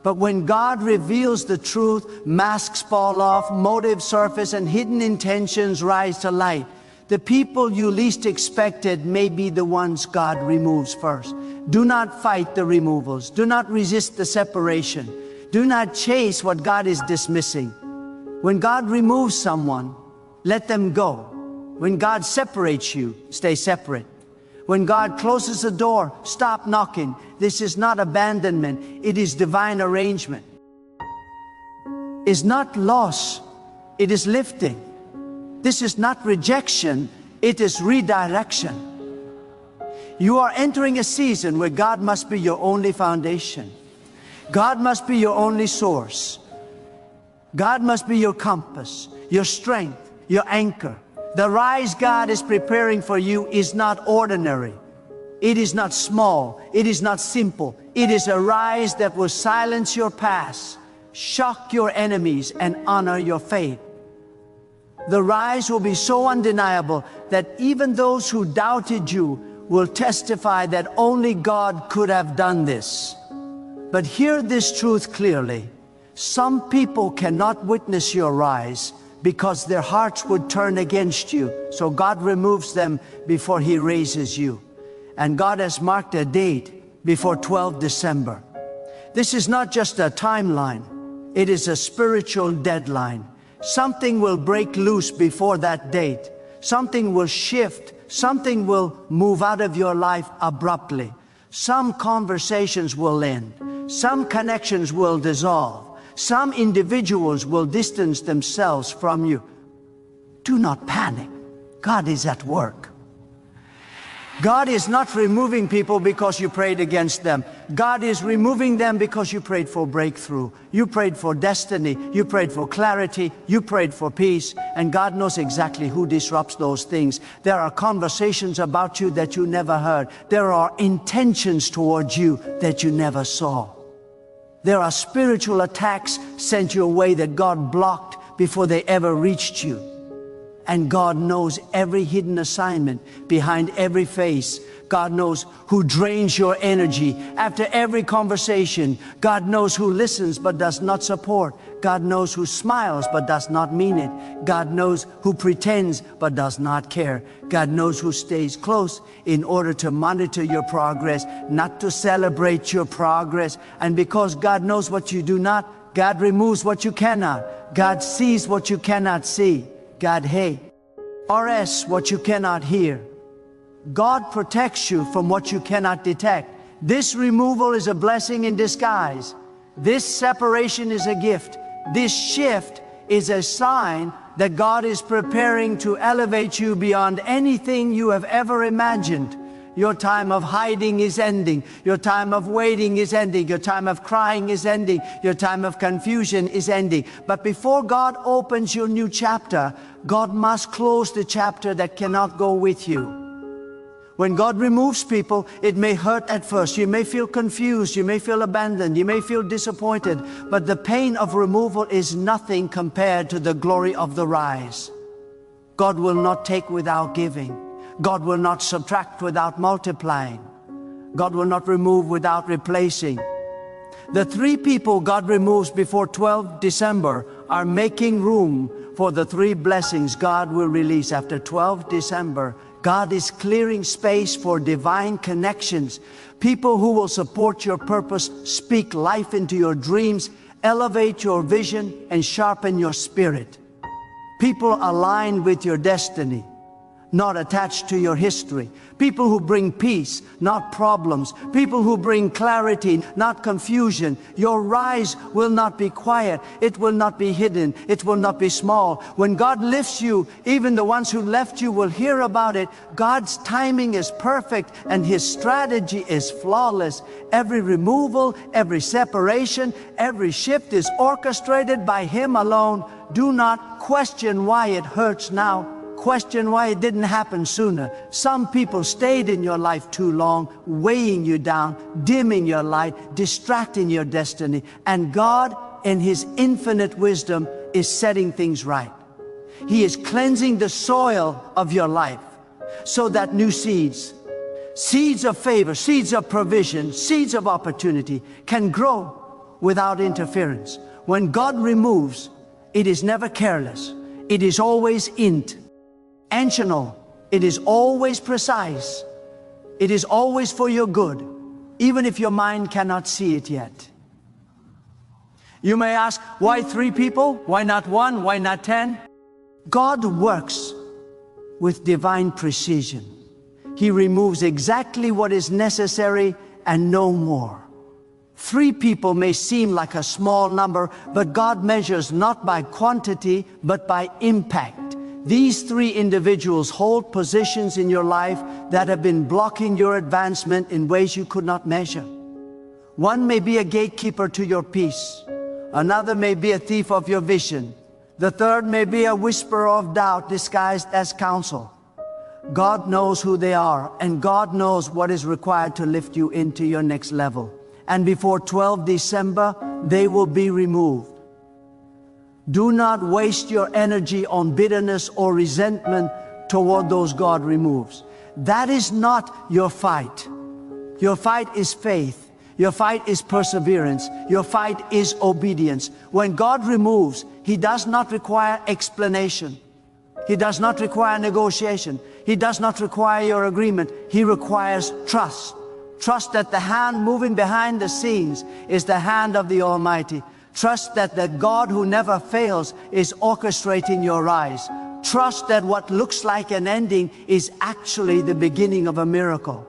But when God reveals the truth, masks fall off, motives surface, and hidden intentions rise to light. The people you least expected may be the ones God removes first. Do not fight the removals. Do not resist the separation. Do not chase what God is dismissing. When God removes someone, let them go. When God separates you, stay separate. When God closes the door, stop knocking. This is not abandonment, it is divine arrangement. It's not loss, it is lifting. This is not rejection, it is redirection. You are entering a season where God must be your only foundation. God must be your only source. God must be your compass, your strength, your anchor. The rise God is preparing for you is not ordinary. It is not small. It is not simple. It is a rise that will silence your past, shock your enemies, and honor your faith. The rise will be so undeniable that even those who doubted you will testify that only God could have done this. But hear this truth clearly. Some people cannot witness your rise because their hearts would turn against you. So God removes them before He raises you. And God has marked a date before 12 December. This is not just a timeline. It is a spiritual deadline. Something will break loose before that date. Something will shift. Something will move out of your life abruptly. Some conversations will end. Some connections will dissolve. Some individuals will distance themselves from you. Do not panic. God is at work. God is not removing people because you prayed against them. God is removing them because you prayed for breakthrough. You prayed for destiny. You prayed for clarity. You prayed for peace. And God knows exactly who disrupts those things. There are conversations about you that you never heard. There are intentions towards you that you never saw. There are spiritual attacks sent your way that God blocked before they ever reached you. And God knows every hidden assignment behind every face. God knows who drains your energy after every conversation. God knows who listens but does not support. God knows who smiles but does not mean it. God knows who pretends but does not care. God knows who stays close in order to monitor your progress, not to celebrate your progress. And because God knows what you do not, God removes what you cannot. God sees what you cannot see. God RS what you cannot hear. God protects you from what you cannot detect. This removal is a blessing in disguise. This separation is a gift. This shift is a sign that God is preparing to elevate you beyond anything you have ever imagined. Your time of hiding is ending. Your time of waiting is ending. Your time of crying is ending. Your time of confusion is ending. But before God opens your new chapter, God must close the chapter that cannot go with you. When God removes people, it may hurt at first. You may feel confused. You may feel abandoned. You may feel disappointed. But the pain of removal is nothing compared to the glory of the rise. God will not take without giving. God will not subtract without multiplying. God will not remove without replacing. The three people God removes before 12 December are making room for the three blessings God will release after 12 December. God is clearing space for divine connections. People who will support your purpose, speak life into your dreams, elevate your vision, and sharpen your spirit. People aligned with your destiny, not attached to your history. People who bring peace, not problems. People who bring clarity, not confusion. Your rise will not be quiet. It will not be hidden. It will not be small. When God lifts you, even the ones who left you will hear about it. God's timing is perfect and His strategy is flawless. Every removal, every separation, every shift is orchestrated by Him alone. Do not question why it hurts now. Question why it didn't happen sooner. Some people stayed in your life too long, weighing you down, dimming your light, distracting your destiny. And God, in His infinite wisdom, is setting things right. He is cleansing the soil of your life so that new seeds, seeds of favor, seeds of provision, seeds of opportunity can grow without interference. When God removes, it is never careless. It is always intentional. It is always precise. It is always for your good, even if your mind cannot see it yet. You may ask, why 3 people? Why not 1? Why not 10? God works with divine precision. He removes exactly what is necessary and no more. 3 people may seem like a small number, but God measures not by quantity, but by impact. These 3 individuals hold positions in your life that have been blocking your advancement in ways you could not measure. One may be a gatekeeper to your peace. Another may be a thief of your vision. The third may be a whisperer of doubt disguised as counsel. God knows who they are, and God knows what is required to lift you into your next level. And before 12 December, they will be removed. Do not waste your energy on bitterness or resentment toward those God removes. That is not your fight. Your fight is faith. Your fight is perseverance. Your fight is obedience. When God removes, He does not require explanation. He does not require negotiation. He does not require your agreement. He requires trust. Trust that the hand moving behind the scenes is the hand of the Almighty. Trust that the God who never fails is orchestrating your rise. Trust that what looks like an ending is actually the beginning of a miracle.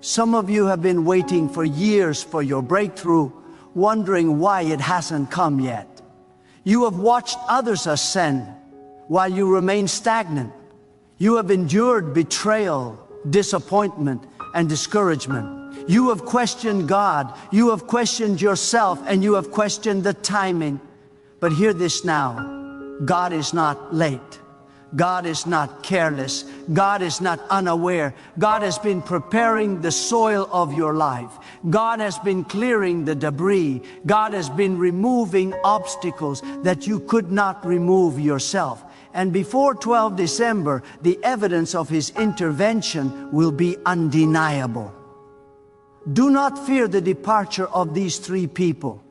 Some of you have been waiting for years for your breakthrough, wondering why it hasn't come yet. You have watched others ascend while you remain stagnant. You have endured betrayal, disappointment, and discouragement. You have questioned God, you have questioned yourself, and you have questioned the timing. But hear this now, God is not late. God is not careless. God is not unaware. God has been preparing the soil of your life. God has been clearing the debris. God has been removing obstacles that you could not remove yourself. And before 12 December, the evidence of His intervention will be undeniable. Do not fear the departure of these 3 people.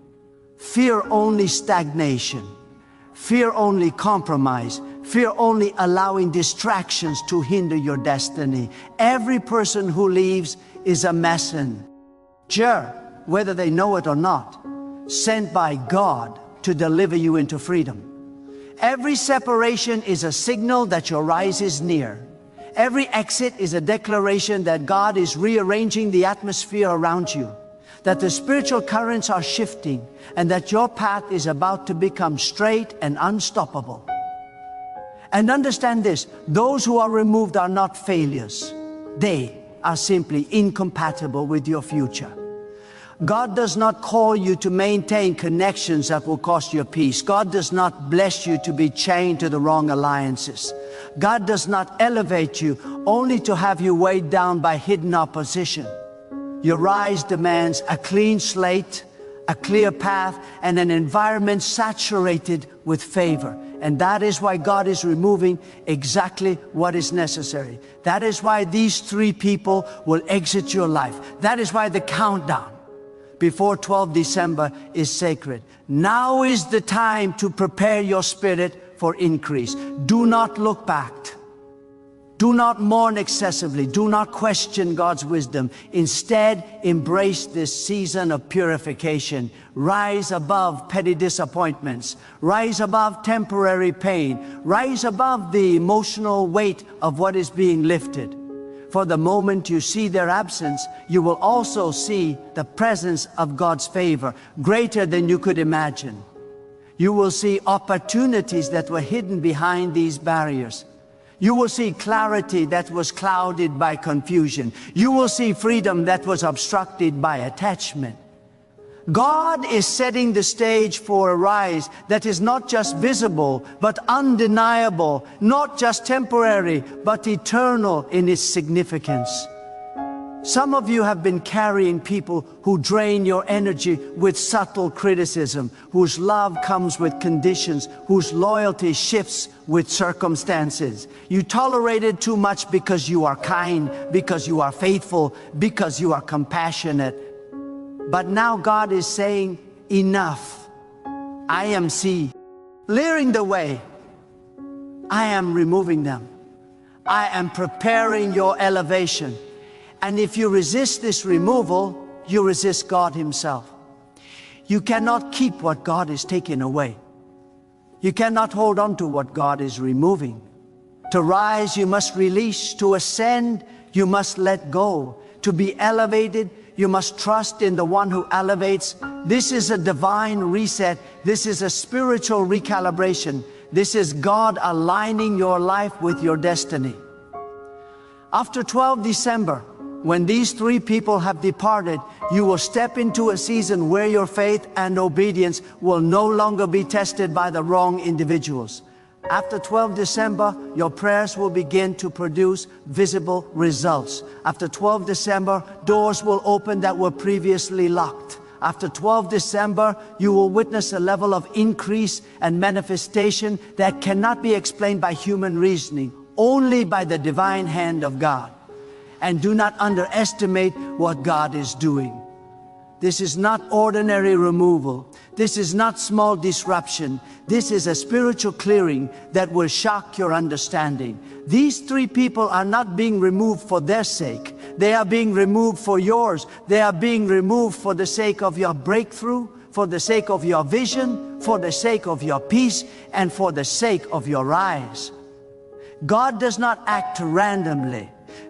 Fear only stagnation. Fear only compromise. Fear only allowing distractions to hinder your destiny. Every person who leaves is a messenger, whether they know it or not, sent by God to deliver you into freedom. Every separation is a signal that your rise is near. Every exit is a declaration that God is rearranging the atmosphere around you, that the spiritual currents are shifting, and that your path is about to become straight and unstoppable. And understand this, those who are removed are not failures. They are simply incompatible with your future. God does not call you to maintain connections that will cost your peace. God does not bless you to be chained to the wrong alliances. God does not elevate you only to have you weighed down by hidden opposition. Your rise demands a clean slate, a clear path, and an environment saturated with favor. And that is why God is removing exactly what is necessary. That is why these 3 people will exit your life. That is why the countdown before 12 December is sacred. Now is the time to prepare your spirit for increase. Do not look back. Do not mourn excessively. Do not question God's wisdom. Instead, embrace this season of purification. Rise above petty disappointments. Rise above temporary pain. Rise above the emotional weight of what is being lifted. For the moment you see their absence, you will also see the presence of God's favor, greater than you could imagine. You will see opportunities that were hidden behind these barriers. You will see clarity that was clouded by confusion. You will see freedom that was obstructed by attachment. God is setting the stage for a rise that is not just visible, but undeniable, not just temporary, but eternal in its significance. Some of you have been carrying people who drain your energy with subtle criticism, whose love comes with conditions, whose loyalty shifts with circumstances. You tolerated too much because you are kind, because you are faithful, because you are compassionate. But now God is saying, enough. I am clearing the way. I am removing them. I am preparing your elevation. And if you resist this removal, you resist God Himself. You cannot keep what God is taking away. You cannot hold on to what God is removing. To rise, you must release. To ascend, you must let go. To be elevated, you must trust in the one who elevates. This is a divine reset. This is a spiritual recalibration. This is God aligning your life with your destiny. After 12 December, when these three people have departed, you will step into a season where your faith and obedience will no longer be tested by the wrong individuals. After 12 December, your prayers will begin to produce visible results. After 12 December, doors will open that were previously locked. After 12 December, you will witness a level of increase and manifestation that cannot be explained by human reasoning, only by the divine hand of God. And do not underestimate what God is doing. This is not ordinary removal. This is not small disruption. This is a spiritual clearing that will shock your understanding. These three people are not being removed for their sake. They are being removed for yours. They are being removed for the sake of your breakthrough, for the sake of your vision, for the sake of your peace, and for the sake of your rise. God does not act randomly.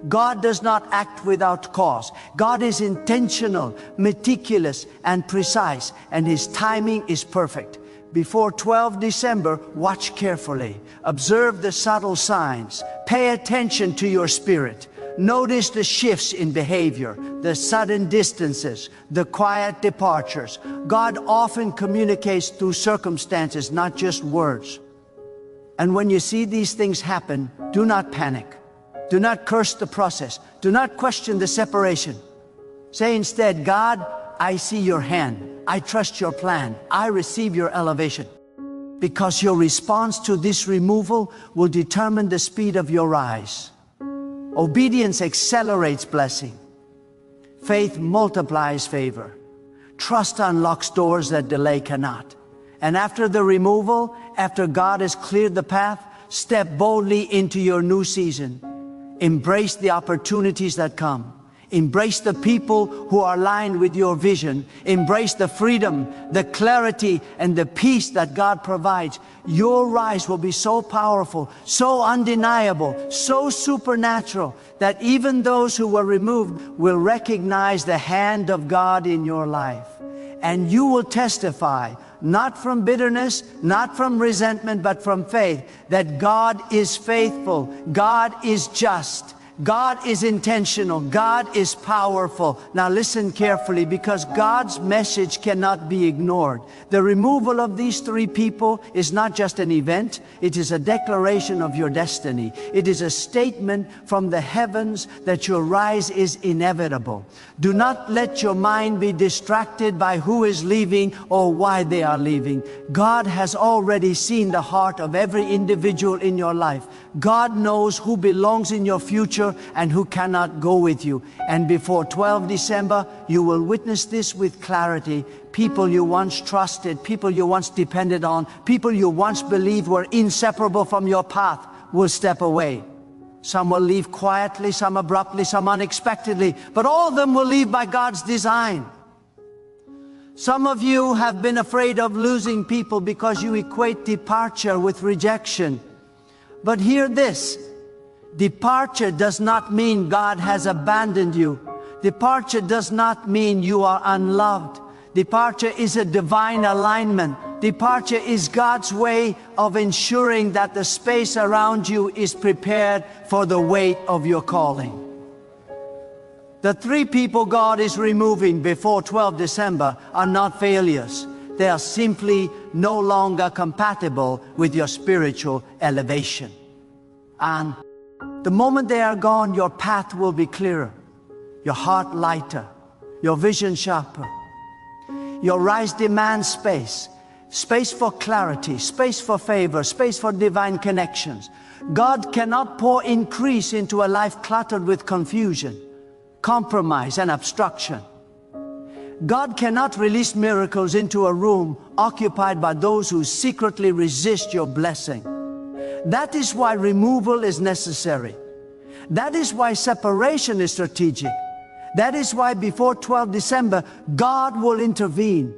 God does not act without cause. God is intentional, meticulous, and precise, and His timing is perfect. Before 12 December, watch carefully. Observe the subtle signs. Pay attention to your spirit. Notice the shifts in behavior, the sudden distances, the quiet departures. God often communicates through circumstances, not just words. And when you see these things happen, do not panic. Do not curse the process. Do not question the separation. Say instead, God, I see your hand. I trust your plan. I receive your elevation. Because your response to this removal will determine the speed of your rise. Obedience accelerates blessing. Faith multiplies favor. Trust unlocks doors that delay cannot. And after the removal, after God has cleared the path, step boldly into your new season. Embrace the opportunities that come. Embrace the people who are aligned with your vision. Embrace the freedom, the clarity, and the peace that God provides. Your rise will be so powerful, so undeniable, so supernatural, that even those who were removed will recognize the hand of God in your life. And you will testify, not from bitterness, not from resentment, but from faith, that God is faithful, God is just, God is intentional, God is powerful. Now listen carefully, because God's message cannot be ignored. The removal of these three people is not just an event, it is a declaration of your destiny. It is a statement from the heavens that your rise is inevitable. Do not let your mind be distracted by who is leaving or why they are leaving. God has already seen the heart of every individual in your life. God knows who belongs in your future and who cannot go with you. And before 12 December, you will witness this with clarity. People you once trusted, people you once depended on, people you once believed were inseparable from your path will step away. Some will leave quietly, some abruptly, some unexpectedly, but all of them will leave by God's design. Some of you have been afraid of losing people because you equate departure with rejection. But hear this, departure does not mean God has abandoned you. Departure does not mean you are unloved. Departure is a divine alignment. Departure is God's way of ensuring that the space around you is prepared for the weight of your calling. The three people God is removing before 12 December are not failures. They are simply no longer compatible with your spiritual elevation. And the moment they are gone, your path will be clearer, your heart lighter, your vision sharper. Your rise demands space. Space for clarity, space for favor, space for divine connections. God cannot pour increase into a life cluttered with confusion, compromise, and obstruction. God cannot release miracles into a room occupied by those who secretly resist your blessing. That is why removal is necessary. That is why separation is strategic. That is why before 12 December, God will intervene.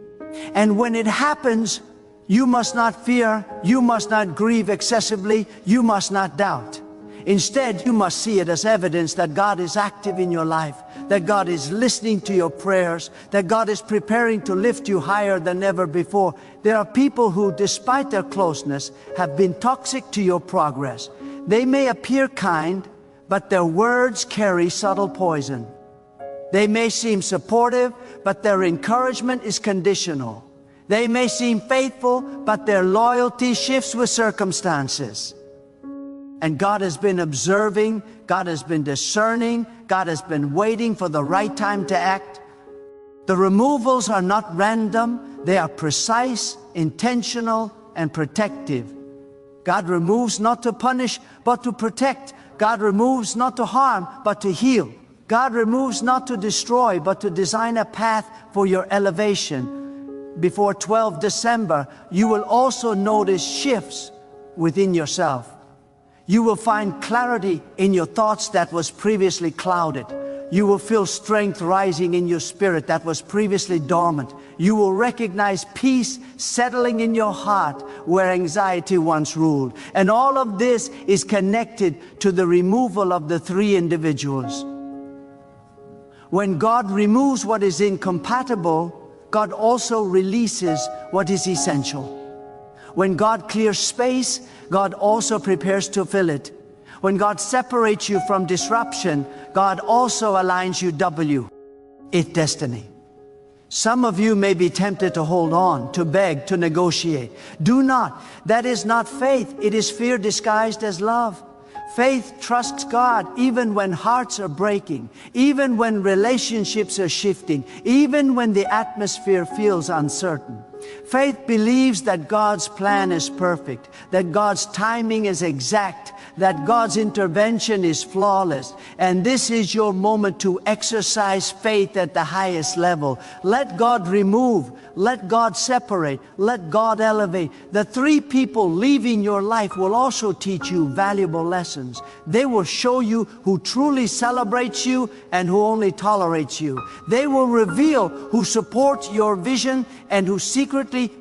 And when it happens, you must not fear, you must not grieve excessively, you must not doubt. Instead, you must see it as evidence that God is active in your life, that God is listening to your prayers, that God is preparing to lift you higher than ever before. There are people who, despite their closeness, have been toxic to your progress. They may appear kind, but their words carry subtle poison. They may seem supportive, but their encouragement is conditional. They may seem faithful, but their loyalty shifts with circumstances. And God has been observing, God has been discerning, God has been waiting for the right time to act. The removals are not random, they are precise, intentional, and protective. God removes not to punish, but to protect. God removes not to harm, but to heal. God removes not to destroy, but to design a path for your elevation. Before 12 December, you will also notice shifts within yourself. You will find clarity in your thoughts that was previously clouded. You will feel strength rising in your spirit that was previously dormant. You will recognize peace settling in your heart where anxiety once ruled. And all of this is connected to the removal of the three individuals. When God removes what is incompatible, God also releases what is essential. When God clears space, God also prepares to fill it. When God separates you from disruption, God also aligns you its destiny. Some of you may be tempted to hold on, to beg, to negotiate. Do not. That is not faith. It is fear disguised as love. Faith trusts God even when hearts are breaking, even when relationships are shifting, even when the atmosphere feels uncertain. Faith believes that God's plan is perfect, that God's timing is exact, that God's intervention is flawless. And this is your moment to exercise faith at the highest level. Let God remove, let God separate, let God elevate. The three people leaving your life will also teach you valuable lessons. They will show you who truly celebrates you and who only tolerates you. They will reveal who supports your vision and who secretly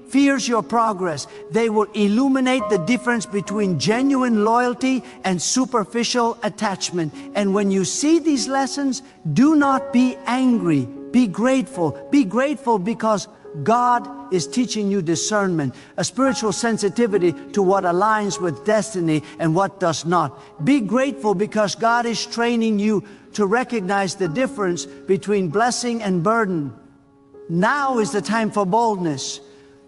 fears your progress. They will illuminate the difference between genuine loyalty and superficial attachment. And when you see these lessons, do not be angry. Be grateful. Be grateful because God is teaching you discernment, a spiritual sensitivity to what aligns with destiny and what does not. Be grateful because God is training you to recognize the difference between blessing and burden. Now is the time for boldness.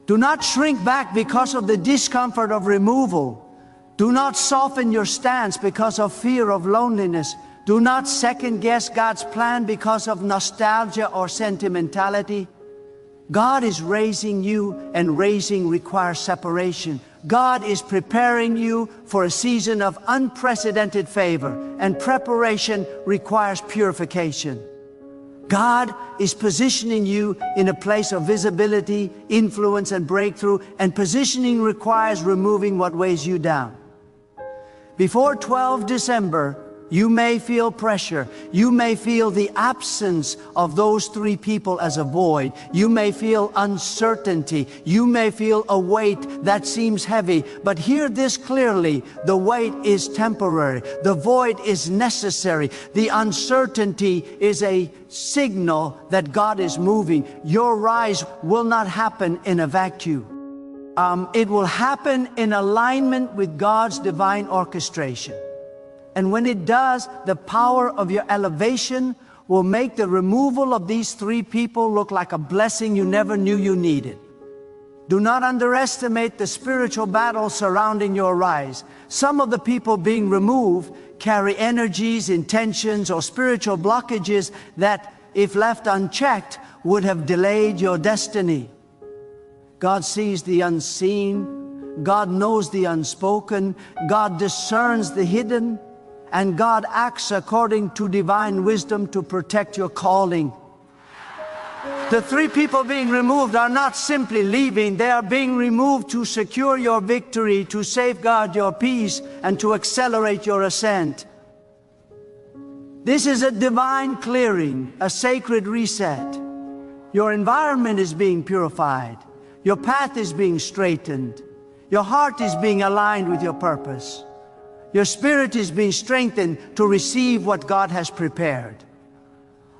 Do not shrink back because of the discomfort of removal. Do not soften your stance because of fear of loneliness. Do not second guess God's plan because of nostalgia or sentimentality. God is raising you, and raising requires separation. God is preparing you for a season of unprecedented favor, and preparation requires purification. God is positioning you in a place of visibility, influence, and breakthrough, and positioning requires removing what weighs you down. Before 12 December, you may feel pressure. You may feel the absence of those three people as a void. You may feel uncertainty. You may feel a weight that seems heavy. But hear this clearly. The weight is temporary. The void is necessary. The uncertainty is a signal that God is moving. Your rise will not happen in a vacuum. It will happen in alignment with God's divine orchestration. And when it does, the power of your elevation will make the removal of these three people look like a blessing you never knew you needed. Do not underestimate the spiritual battle surrounding your rise. Some of the people being removed carry energies, intentions, or spiritual blockages that, if left unchecked, would have delayed your destiny. God sees the unseen. God knows the unspoken. God discerns the hidden. And God acts according to divine wisdom to protect your calling. The three people being removed are not simply leaving. They are being removed to secure your victory, to safeguard your peace, and to accelerate your ascent. This is a divine clearing, a sacred reset. Your environment is being purified. Your path is being straightened. Your heart is being aligned with your purpose. Your spirit is being strengthened to receive what God has prepared.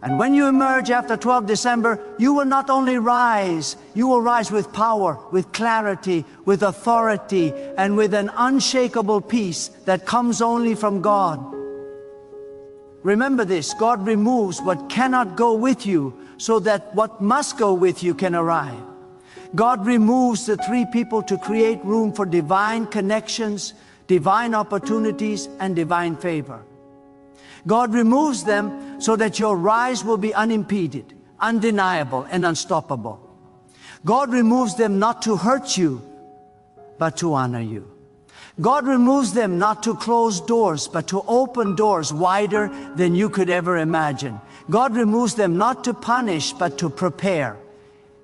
And when you emerge after 12 December, you will not only rise, you will rise with power, with clarity, with authority, and with an unshakable peace that comes only from God. Remember this, God removes what cannot go with you so that what must go with you can arrive. God removes the three people to create room for divine connections, divine opportunities, and divine favor. God removes them so that your rise will be unimpeded, undeniable, and unstoppable. God removes them not to hurt you, but to honor you. God removes them not to close doors, but to open doors wider than you could ever imagine. God removes them not to punish, but to prepare.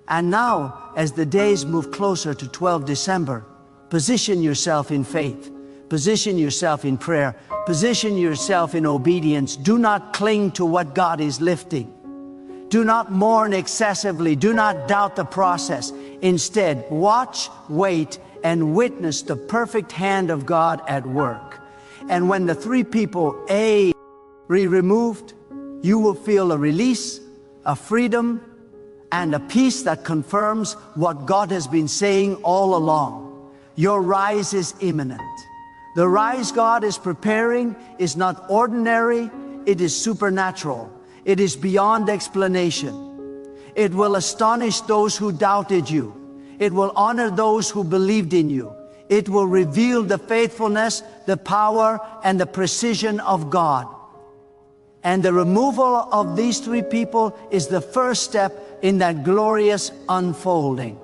And now, as the days move closer to 12 December, position yourself in faith. Position yourself in prayer. Position yourself in obedience. Do not cling to what God is lifting. Do not mourn excessively. Do not doubt the process. Instead, watch, wait, and witness the perfect hand of God at work. And when the three people are removed, you will feel a release, a freedom, and a peace that confirms what God has been saying all along. Your rise is imminent. The rise God is preparing is not ordinary, it is supernatural. It is beyond explanation. It will astonish those who doubted you. It will honor those who believed in you. It will reveal the faithfulness, the power, and the precision of God. And the removal of these three people is the first step in that glorious unfolding.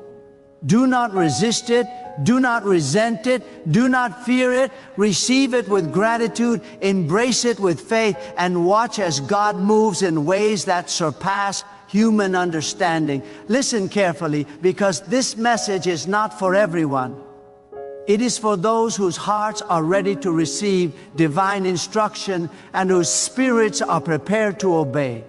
Do not resist it. Do not resent it. Do not fear it. Receive it with gratitude. Embrace it with faith and watch as God moves in ways that surpass human understanding. Listen carefully, because this message is not for everyone. It is for those whose hearts are ready to receive divine instruction and whose spirits are prepared to obey.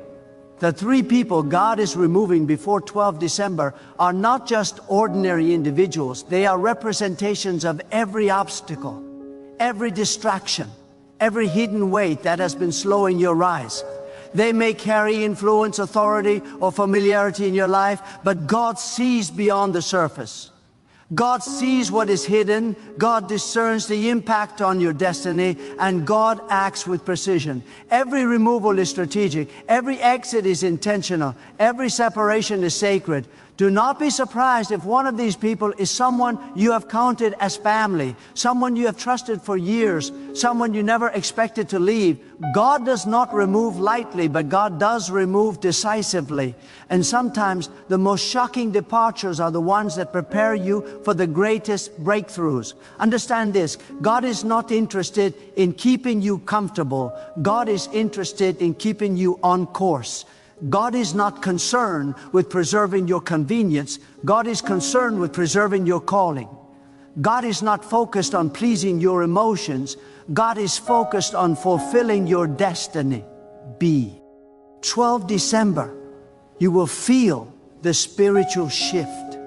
The three people God is removing before 12 December are not just ordinary individuals. They are representations of every obstacle, every distraction, every hidden weight that has been slowing your rise. They may carry influence, authority, or familiarity in your life, but God sees beyond the surface. God sees what is hidden, God discerns the impact on your destiny, and God acts with precision. Every removal is strategic, every exit is intentional, every separation is sacred. Do not be surprised if one of these people is someone you have counted as family, someone you have trusted for years, someone you never expected to leave. God does not remove lightly, but God does remove decisively. And sometimes the most shocking departures are the ones that prepare you for the greatest breakthroughs. Understand this, God is not interested in keeping you comfortable. God is interested in keeping you on course. God is not concerned with preserving your convenience. God is concerned with preserving your calling. God is not focused on pleasing your emotions. God is focused on fulfilling your destiny. 12 December, you will feel the spiritual shift.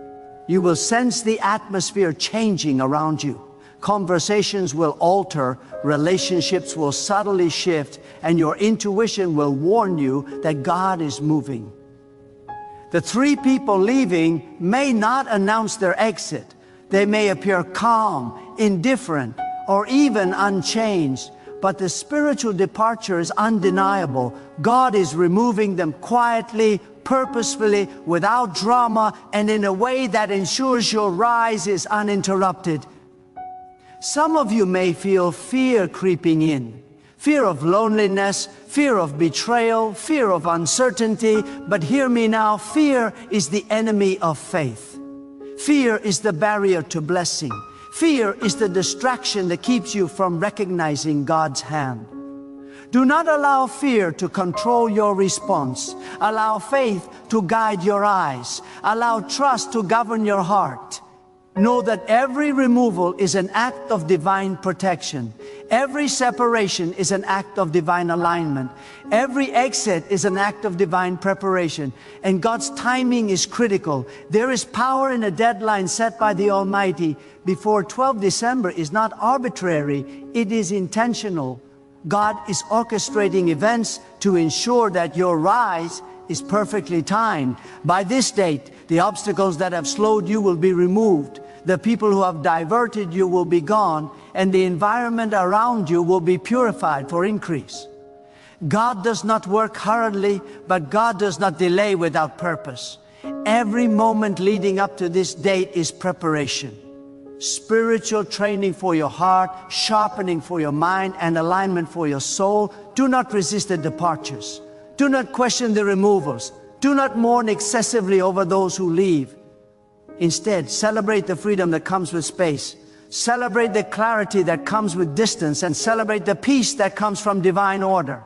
You will sense the atmosphere changing around you. Conversations will alter, relationships will subtly shift, and your intuition will warn you that God is moving. The three people leaving may not announce their exit. They may appear calm, indifferent, or even unchanged, but the spiritual departure is undeniable. God is removing them quietly, purposefully, without drama, and in a way that ensures your rise is uninterrupted. Some of you may feel fear creeping in. Fear of loneliness, fear of betrayal, fear of uncertainty. But hear me now, fear is the enemy of faith. Fear is the barrier to blessing. Fear is the distraction that keeps you from recognizing God's hand. Do not allow fear to control your response. Allow faith to guide your eyes. Allow trust to govern your heart. Know that every removal is an act of divine protection. Every separation is an act of divine alignment. Every exit is an act of divine preparation. And God's timing is critical. There is power in a deadline set by the Almighty before 12 December is not arbitrary, it is intentional. God is orchestrating events to ensure that your rise is perfectly timed. By this date, the obstacles that have slowed you will be removed. The people who have diverted you will be gone, and the environment around you will be purified for increase. God does not work hurriedly, but God does not delay without purpose. Every moment leading up to this date is preparation. Spiritual training for your heart, sharpening for your mind, and alignment for your soul. Do not resist the departures. Do not question the removals. Do not mourn excessively over those who leave. Instead, celebrate the freedom that comes with space. Celebrate the clarity that comes with distance, and celebrate the peace that comes from divine order.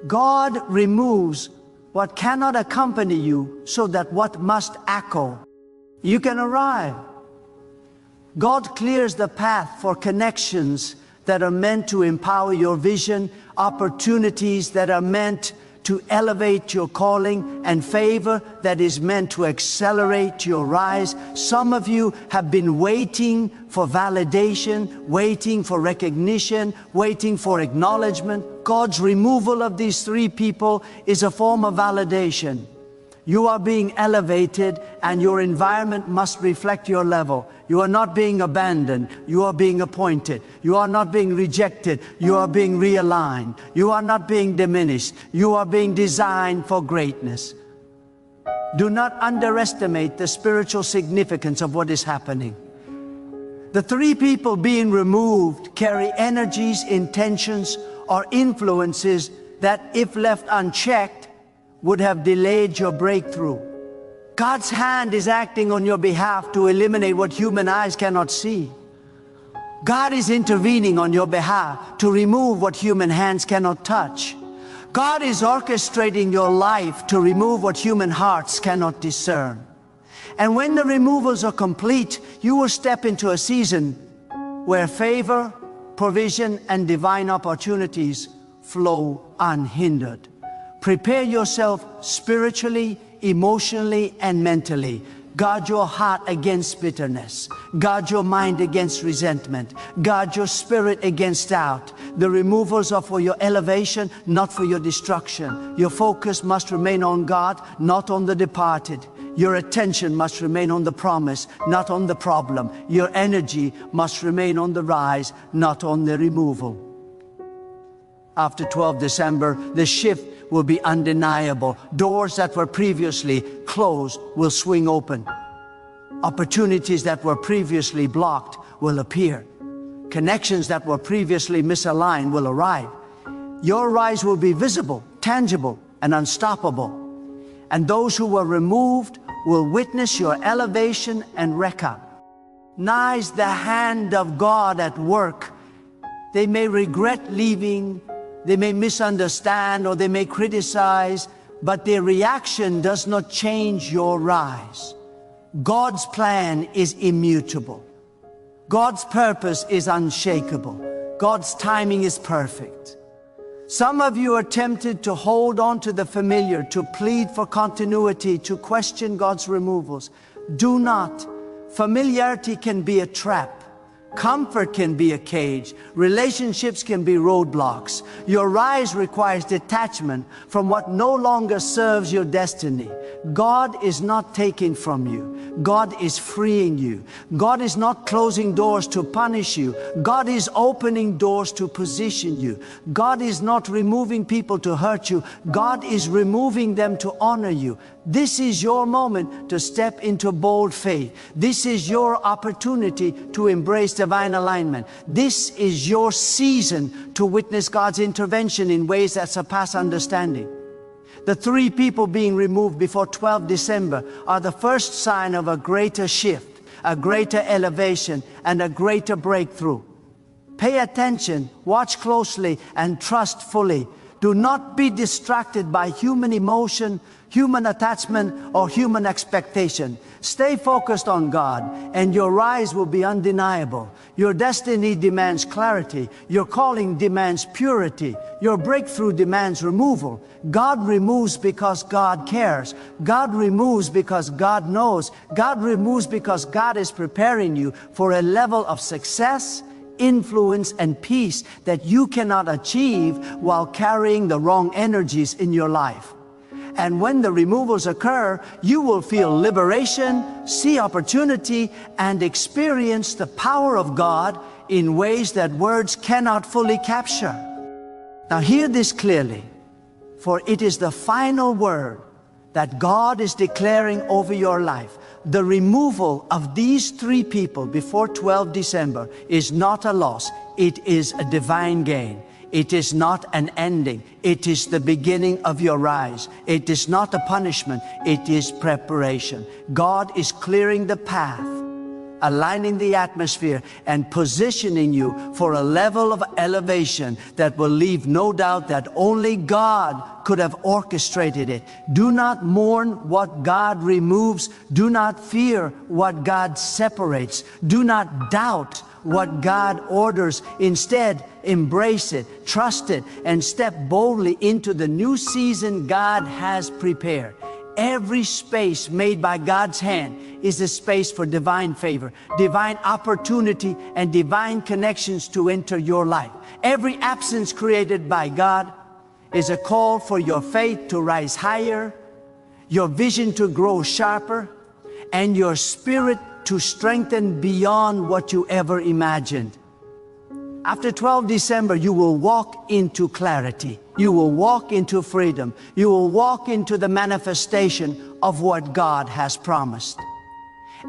God removes what cannot accompany you so that what must echo, you can arrive. God clears the path for connections that are meant to empower your vision, opportunities that are meant to elevate your calling, and favor that is meant to accelerate your rise. Some of you have been waiting for validation, waiting for recognition, waiting for acknowledgement. God's removal of these three people is a form of validation. You are being elevated, and your environment must reflect your level. You are not being abandoned. You are being appointed. You are not being rejected. You are being realigned. You are not being diminished. You are being designed for greatness. Do not underestimate the spiritual significance of what is happening. The three people being removed carry energies, intentions, or influences that, if left unchecked, would have delayed your breakthrough. God's hand is acting on your behalf to eliminate what human eyes cannot see. God is intervening on your behalf to remove what human hands cannot touch. God is orchestrating your life to remove what human hearts cannot discern. And when the removals are complete, you will step into a season where favor, provision, and divine opportunities flow unhindered. Prepare yourself spiritually, emotionally, and mentally. Guard your heart against bitterness. Guard your mind against resentment. Guard your spirit against doubt. The removals are for your elevation, not for your destruction. Your focus must remain on God, not on the departed. Your attention must remain on the promise, not on the problem. Your energy must remain on the rise, not on the removal. After 12 December, the shift will be undeniable. Doors that were previously closed will swing open. Opportunities that were previously blocked will appear. Connections that were previously misaligned will arrive. Your rise will be visible, tangible, and unstoppable. And those who were removed will witness your elevation and recognize the hand of God at work. They may regret leaving, they may misunderstand, or they may criticize, but their reaction does not change your rise. God's plan is immutable. God's purpose is unshakable. God's timing is perfect. Some of you are tempted to hold on to the familiar, to plead for continuity, to question God's removals. Do not. Familiarity can be a trap. Comfort can be a cage. Relationships can be roadblocks. Your rise requires detachment from what no longer serves your destiny. God is not taking from you. God is freeing you. God is not closing doors to punish you. God is opening doors to position you. God is not removing people to hurt you. God is removing them to honor you. This is your moment to step into bold faith. This is your opportunity to embrace divine alignment. This is your season to witness God's intervention in ways that surpass understanding. The three people being removed before 12 December are the first sign of a greater shift, a greater elevation, and a greater breakthrough. Pay attention, watch closely, and trust fully. Do not be distracted by human emotion, human attachment, or human expectation. Stay focused on God, and your rise will be undeniable. Your destiny demands clarity. Your calling demands purity. Your breakthrough demands removal. God removes because God cares. God removes because God knows. God removes because God is preparing you for a level of success, influence, and peace that you cannot achieve while carrying the wrong energies in your life. And when the removals occur, you will feel liberation, see opportunity, and experience the power of God in ways that words cannot fully capture. Now hear this clearly, for it is the final word that God is declaring over your life. The removal of these 3 people before 12 December is not a loss, it is a divine gain. It is not an ending. It is the beginning of your rise. It is not a punishment. It is preparation. God is clearing the path, aligning the atmosphere, and positioning you for a level of elevation that will leave no doubt that only God could have orchestrated it. Do not mourn what God removes. Do not fear what God separates. Do not doubt what God orders. Instead, embrace it, trust it, and step boldly into the new season God has prepared. Every space made by God's hand is a space for divine favor, divine opportunity, and divine connections to enter your life. Every absence created by God is a call for your faith to rise higher, your vision to grow sharper, and your spirit to strengthen beyond what you ever imagined. After 12 December, you will walk into clarity. You will walk into freedom. You will walk into the manifestation of what God has promised.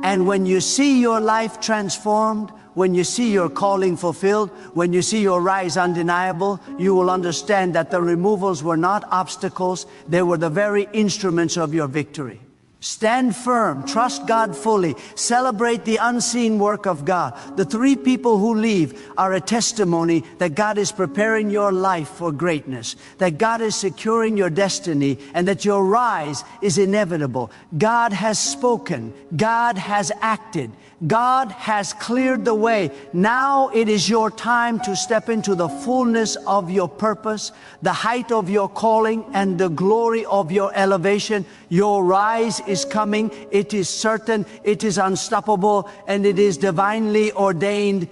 And when you see your life transformed, when you see your calling fulfilled, when you see your rise undeniable, you will understand that the removals were not obstacles, they were the very instruments of your victory. Stand firm, trust God fully, celebrate the unseen work of God. The 3 people who leave are a testimony that God is preparing your life for greatness, that God is securing your destiny, and that your rise is inevitable. God has spoken, God has acted, God has cleared the way. Now it is your time to step into the fullness of your purpose, the height of your calling, and the glory of your elevation. Your rise is coming. It is certain, it is unstoppable, and it is divinely ordained.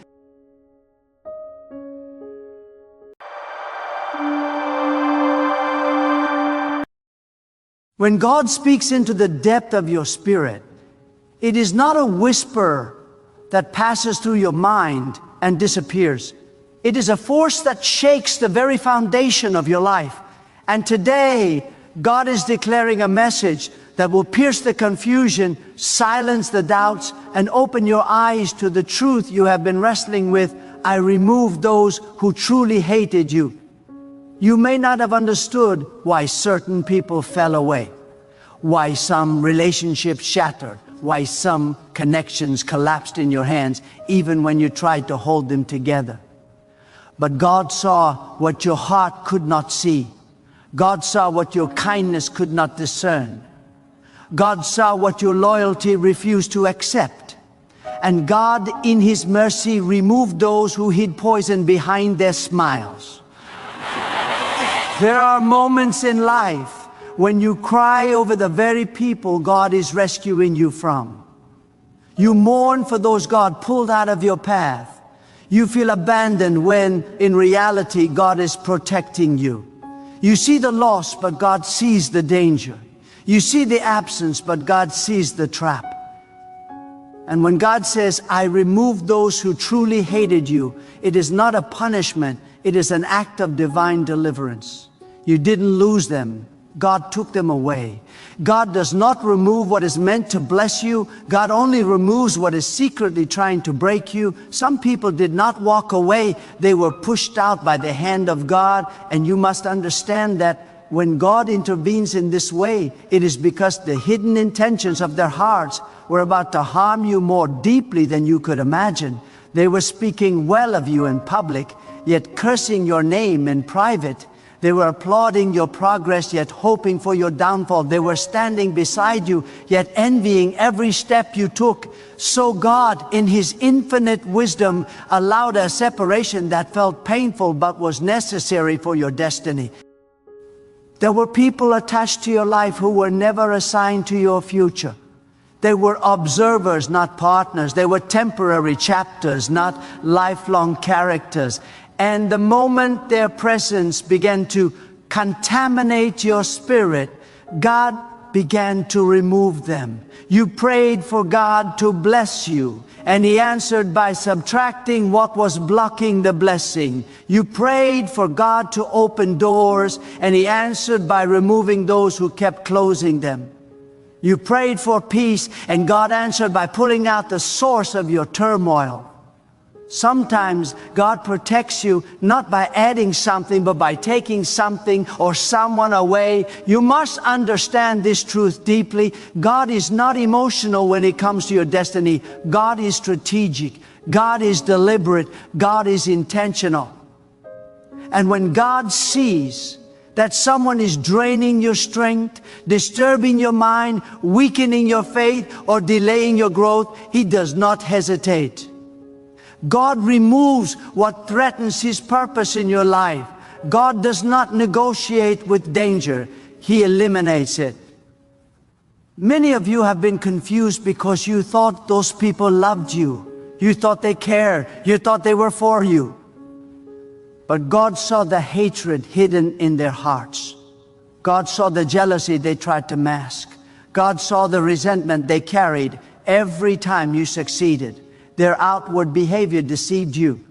When God speaks into the depth of your spirit, it is not a whisper that passes through your mind and disappears. It is a force that shakes the very foundation of your life. And today, God is declaring a message that will pierce the confusion, silence the doubts, and open your eyes to the truth you have been wrestling with. I removed those who truly hated you. You may not have understood why certain people fell away, why some relationships shattered, why some connections collapsed in your hands, even when you tried to hold them together. But God saw what your heart could not see. God saw what your kindness could not discern. God saw what your loyalty refused to accept. And God, in His mercy, removed those who hid poison behind their smiles. There are moments in life when you cry over the very people God is rescuing you from. You mourn for those God pulled out of your path. You feel abandoned when, in reality, God is protecting you. You see the loss, but God sees the danger. You see the absence, but God sees the trap. And when God says, I removed those who truly hated you, it is not a punishment, it is an act of divine deliverance. You didn't lose them. God took them away. God does not remove what is meant to bless you. God only removes what is secretly trying to break you. Some people did not walk away. They were pushed out by the hand of God. And you must understand that when God intervenes in this way, it is because the hidden intentions of their hearts were about to harm you more deeply than you could imagine. They were speaking well of you in public, yet cursing your name in private. They were applauding your progress, yet hoping for your downfall. They were standing beside you, yet envying every step you took. So God, in His infinite wisdom, allowed a separation that felt painful but was necessary for your destiny. There were people attached to your life who were never assigned to your future. They were observers, not partners. They were temporary chapters, not lifelong characters. And the moment their presence began to contaminate your spirit, God began to remove them. You prayed for God to bless you, and He answered by subtracting what was blocking the blessing. You prayed for God to open doors, and He answered by removing those who kept closing them. You prayed for peace, and God answered by pulling out the source of your turmoil. Sometimes God protects you not by adding something, but by taking something or someone away. You must understand this truth deeply. God is not emotional when it comes to your destiny. God is strategic. God is deliberate. God is intentional. And when God sees that someone is draining your strength, disturbing your mind, weakening your faith, or delaying your growth, He does not hesitate. God removes what threatens His purpose in your life. God does not negotiate with danger. He eliminates it. Many of you have been confused because you thought those people loved you. You thought they cared. You thought they were for you. But God saw the hatred hidden in their hearts. God saw the jealousy they tried to mask. God saw the resentment they carried every time you succeeded. Their outward behavior deceived you,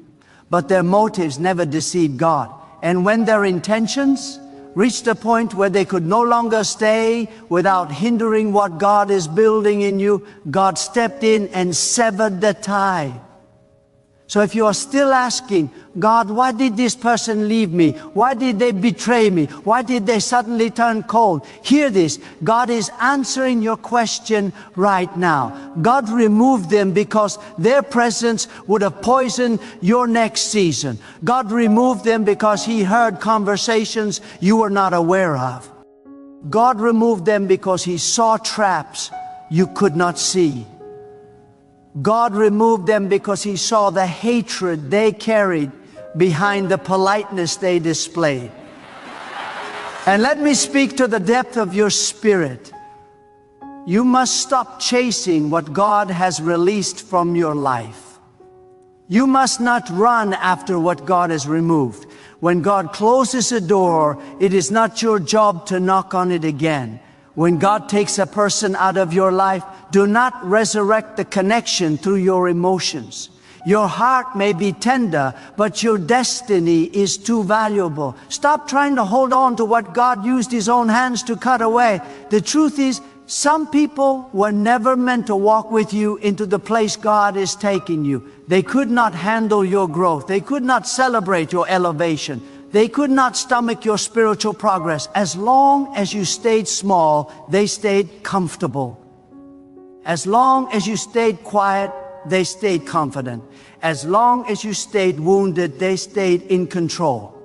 but their motives never deceived God. And when their intentions reached a point where they could no longer stay without hindering what God is building in you, God stepped in and severed the tie. So if you are still asking, God, why did this person leave me? Why did they betray me? Why did they suddenly turn cold? Hear this. God is answering your question right now. God removed them because their presence would have poisoned your next season. God removed them because He heard conversations you were not aware of. God removed them because He saw traps you could not see. God removed them because He saw the hatred they carried behind the politeness they displayed. And let me speak to the depth of your spirit. You must stop chasing what God has released from your life. You must not run after what God has removed. When God closes a door, it is not your job to knock on it again. When God takes a person out of your life, do not resurrect the connection through your emotions. Your heart may be tender, but your destiny is too valuable. Stop trying to hold on to what God used His own hands to cut away. The truth is, some people were never meant to walk with you into the place God is taking you. They could not handle your growth. They could not celebrate your elevation. They could not stomach your spiritual progress. As long as you stayed small, they stayed comfortable. As long as you stayed quiet, they stayed confident. As long as you stayed wounded, they stayed in control.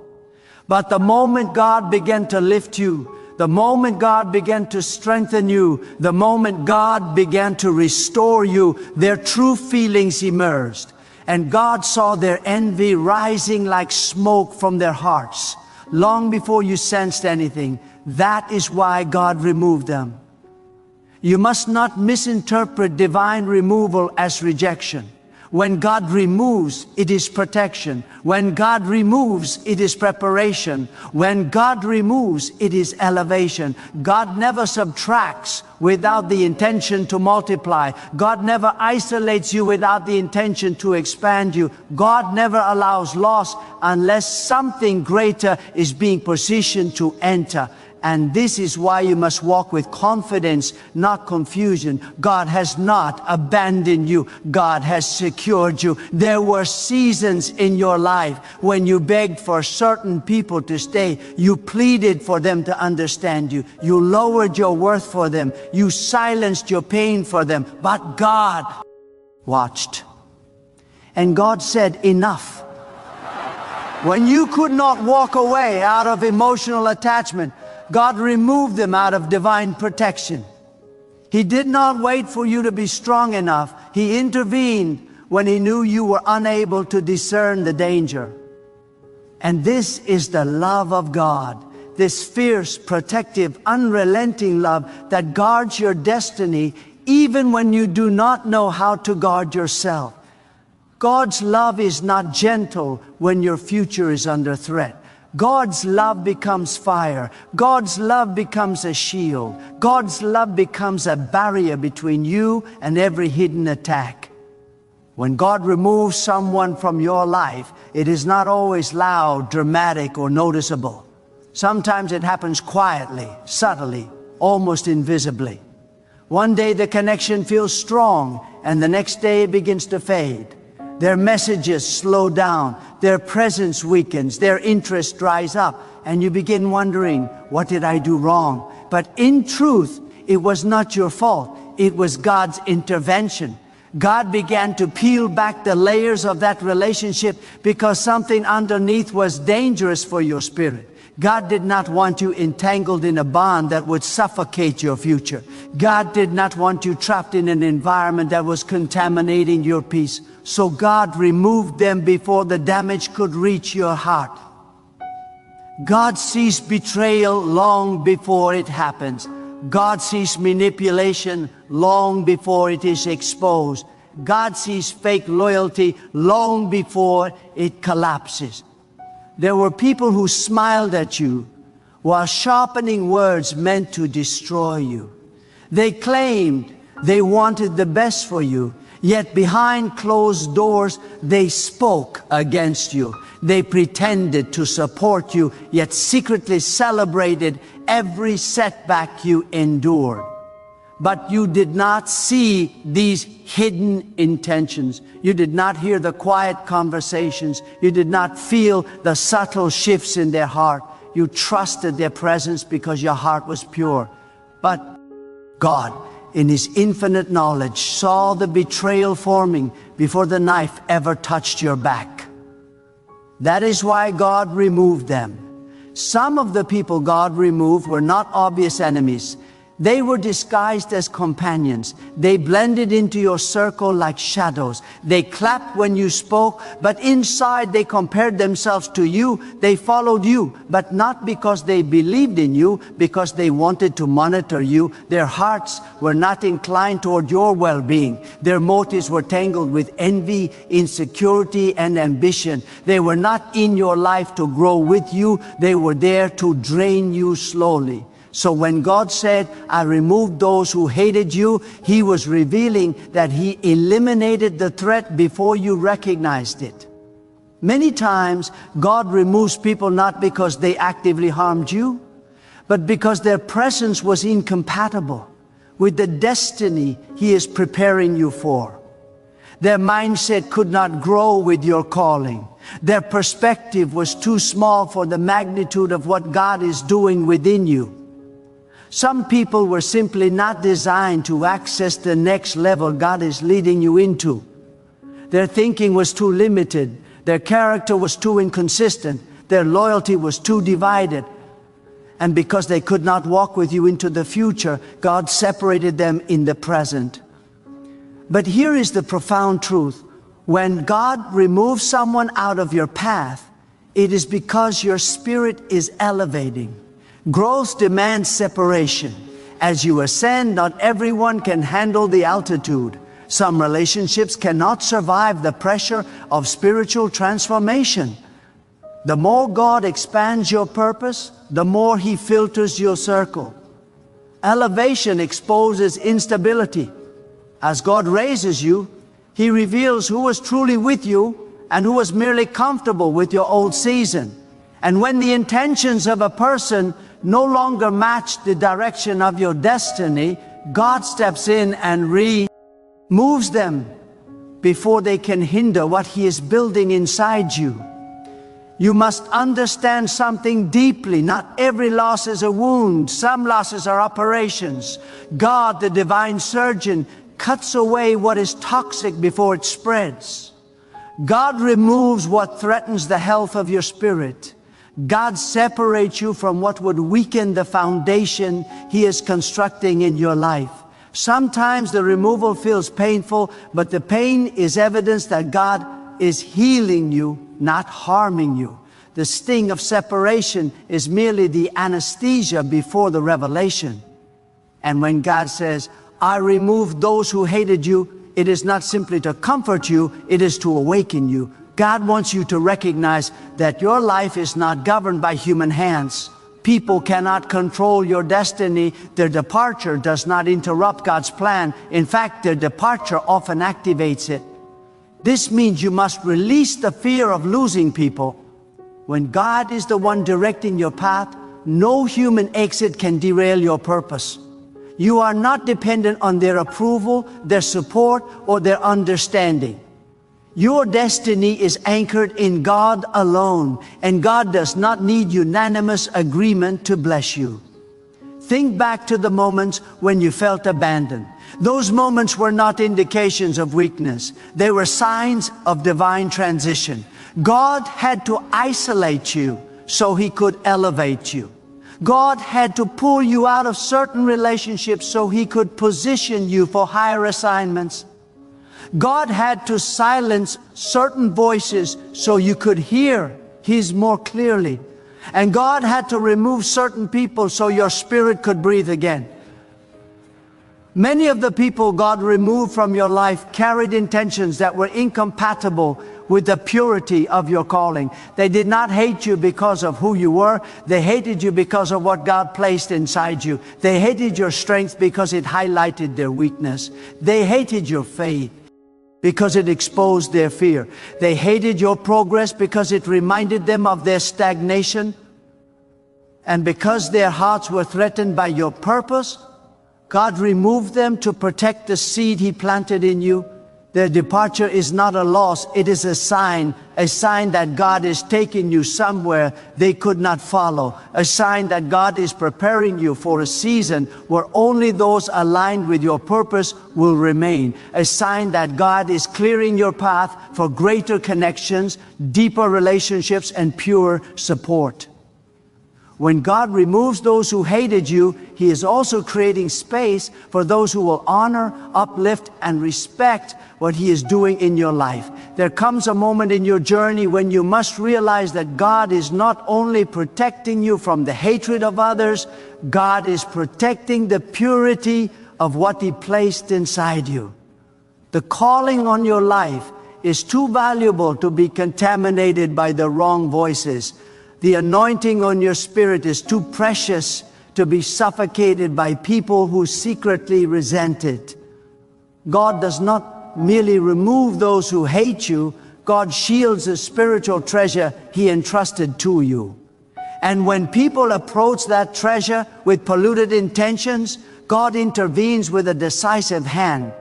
But the moment God began to lift you, the moment God began to strengthen you, the moment God began to restore you, their true feelings emerged. And God saw their envy rising like smoke from their hearts, long before you sensed anything. That is why God removed them. You must not misinterpret divine removal as rejection. When God removes, it is protection. When God removes, it is preparation. When God removes, it is elevation. God never subtracts without the intention to multiply. God never isolates you without the intention to expand you. God never allows loss unless something greater is being positioned to enter. And this is why you must walk with confidence, not confusion. God has not abandoned you. God has secured you. There were seasons in your life when you begged for certain people to stay. You pleaded for them to understand you. You lowered your worth for them. You silenced your pain for them. But God watched. And God said, enough. When you could not walk away out of emotional attachment, God removed them out of divine protection. He did not wait for you to be strong enough. He intervened when He knew you were unable to discern the danger. And this is the love of God, this fierce, protective, unrelenting love that guards your destiny even when you do not know how to guard yourself. God's love is not gentle when your future is under threat. God's love becomes fire. God's love becomes a shield. God's love becomes a barrier between you and every hidden attack. When God removes someone from your life, it is not always loud, dramatic, or noticeable. Sometimes it happens quietly, subtly, almost invisibly. One day the connection feels strong, and the next day it begins to fade. Their messages slow down, their presence weakens, their interest dries up, and you begin wondering, what did I do wrong? But in truth, it was not your fault. It was God's intervention. God began to peel back the layers of that relationship because something underneath was dangerous for your spirit. God did not want you entangled in a bond that would suffocate your future. God did not want you trapped in an environment that was contaminating your peace. So God removed them before the damage could reach your heart. God sees betrayal long before it happens. God sees manipulation long before it is exposed. God sees fake loyalty long before it collapses. There were people who smiled at you while sharpening words meant to destroy you. They claimed they wanted the best for you, yet behind closed doors, they spoke against you. They pretended to support you, yet secretly celebrated every setback you endured. But you did not see these hidden intentions. You did not hear the quiet conversations. You did not feel the subtle shifts in their heart. You trusted their presence because your heart was pure. But God, in His infinite knowledge, saw the betrayal forming before the knife ever touched your back. That is why God removed them. Some of the people God removed were not obvious enemies. They were disguised as companions. They blended into your circle like shadows. They clapped when you spoke, but inside they compared themselves to you. They followed you, but not because they believed in you, because they wanted to monitor you. Their hearts were not inclined toward your well-being. Their motives were tangled with envy, insecurity, and ambition. They were not in your life to grow with you. They were there to drain you slowly. So when God said, I removed those who hated you, He was revealing that He eliminated the threat before you recognized it. Many times, God removes people not because they actively harmed you, but because their presence was incompatible with the destiny He is preparing you for. Their mindset could not grow with your calling. Their perspective was too small for the magnitude of what God is doing within you. Some people were simply not designed to access the next level God is leading you into. Their thinking was too limited. Their character was too inconsistent. Their loyalty was too divided. And because they could not walk with you into the future, God separated them in the present. But here is the profound truth. When God removes someone out of your path, it is because your spirit is elevating. Growth demands separation. As you ascend, not everyone can handle the altitude. Some relationships cannot survive the pressure of spiritual transformation. The more God expands your purpose, the more He filters your circle. Elevation exposes instability. As God raises you, He reveals who was truly with you and who was merely comfortable with your old season. And when the intentions of a person no longer match the direction of your destiny, God steps in and removes them before they can hinder what He is building inside you. You must understand something deeply. Not every loss is a wound. Some losses are operations. God, the divine surgeon, cuts away what is toxic before it spreads. God removes what threatens the health of your spirit. God separates you from what would weaken the foundation He is constructing in your life. Sometimes the removal feels painful, but the pain is evidence that God is healing you, not harming you. The sting of separation is merely the anesthesia before the revelation. And when God says, I removed those who hated you, it is not simply to comfort you, it is to awaken you. God wants you to recognize that your life is not governed by human hands. People cannot control your destiny. Their departure does not interrupt God's plan. In fact, their departure often activates it. This means you must release the fear of losing people. When God is the one directing your path, no human exit can derail your purpose. You are not dependent on their approval, their support, or their understanding. Your destiny is anchored in God alone, and God does not need unanimous agreement to bless you. Think back to the moments when you felt abandoned. Those moments were not indications of weakness. They were signs of divine transition. God had to isolate you so He could elevate you. God had to pull you out of certain relationships so He could position you for higher assignments. God had to silence certain voices so you could hear His more clearly. And God had to remove certain people so your spirit could breathe again. Many of the people God removed from your life carried intentions that were incompatible with the purity of your calling. They did not hate you because of who you were. They hated you because of what God placed inside you. They hated your strength because it highlighted their weakness. They hated your faith because it exposed their fear. They hated your progress because it reminded them of their stagnation. And because their hearts were threatened by your purpose, God removed them to protect the seed He planted in you. Their departure is not a loss, it is a sign that God is taking you somewhere they could not follow, a sign that God is preparing you for a season where only those aligned with your purpose will remain, a sign that God is clearing your path for greater connections, deeper relationships, and pure support. When God removes those who hated you, He is also creating space for those who will honor, uplift, and respect what He is doing in your life. There comes a moment in your journey when you must realize that God is not only protecting you from the hatred of others, God is protecting the purity of what He placed inside you. The calling on your life is too valuable to be contaminated by the wrong voices. The anointing on your spirit is too precious to be suffocated by people who secretly resent it. God does not merely remove those who hate you. God shields the spiritual treasure He entrusted to you. And when people approach that treasure with polluted intentions, God intervenes with a decisive hand.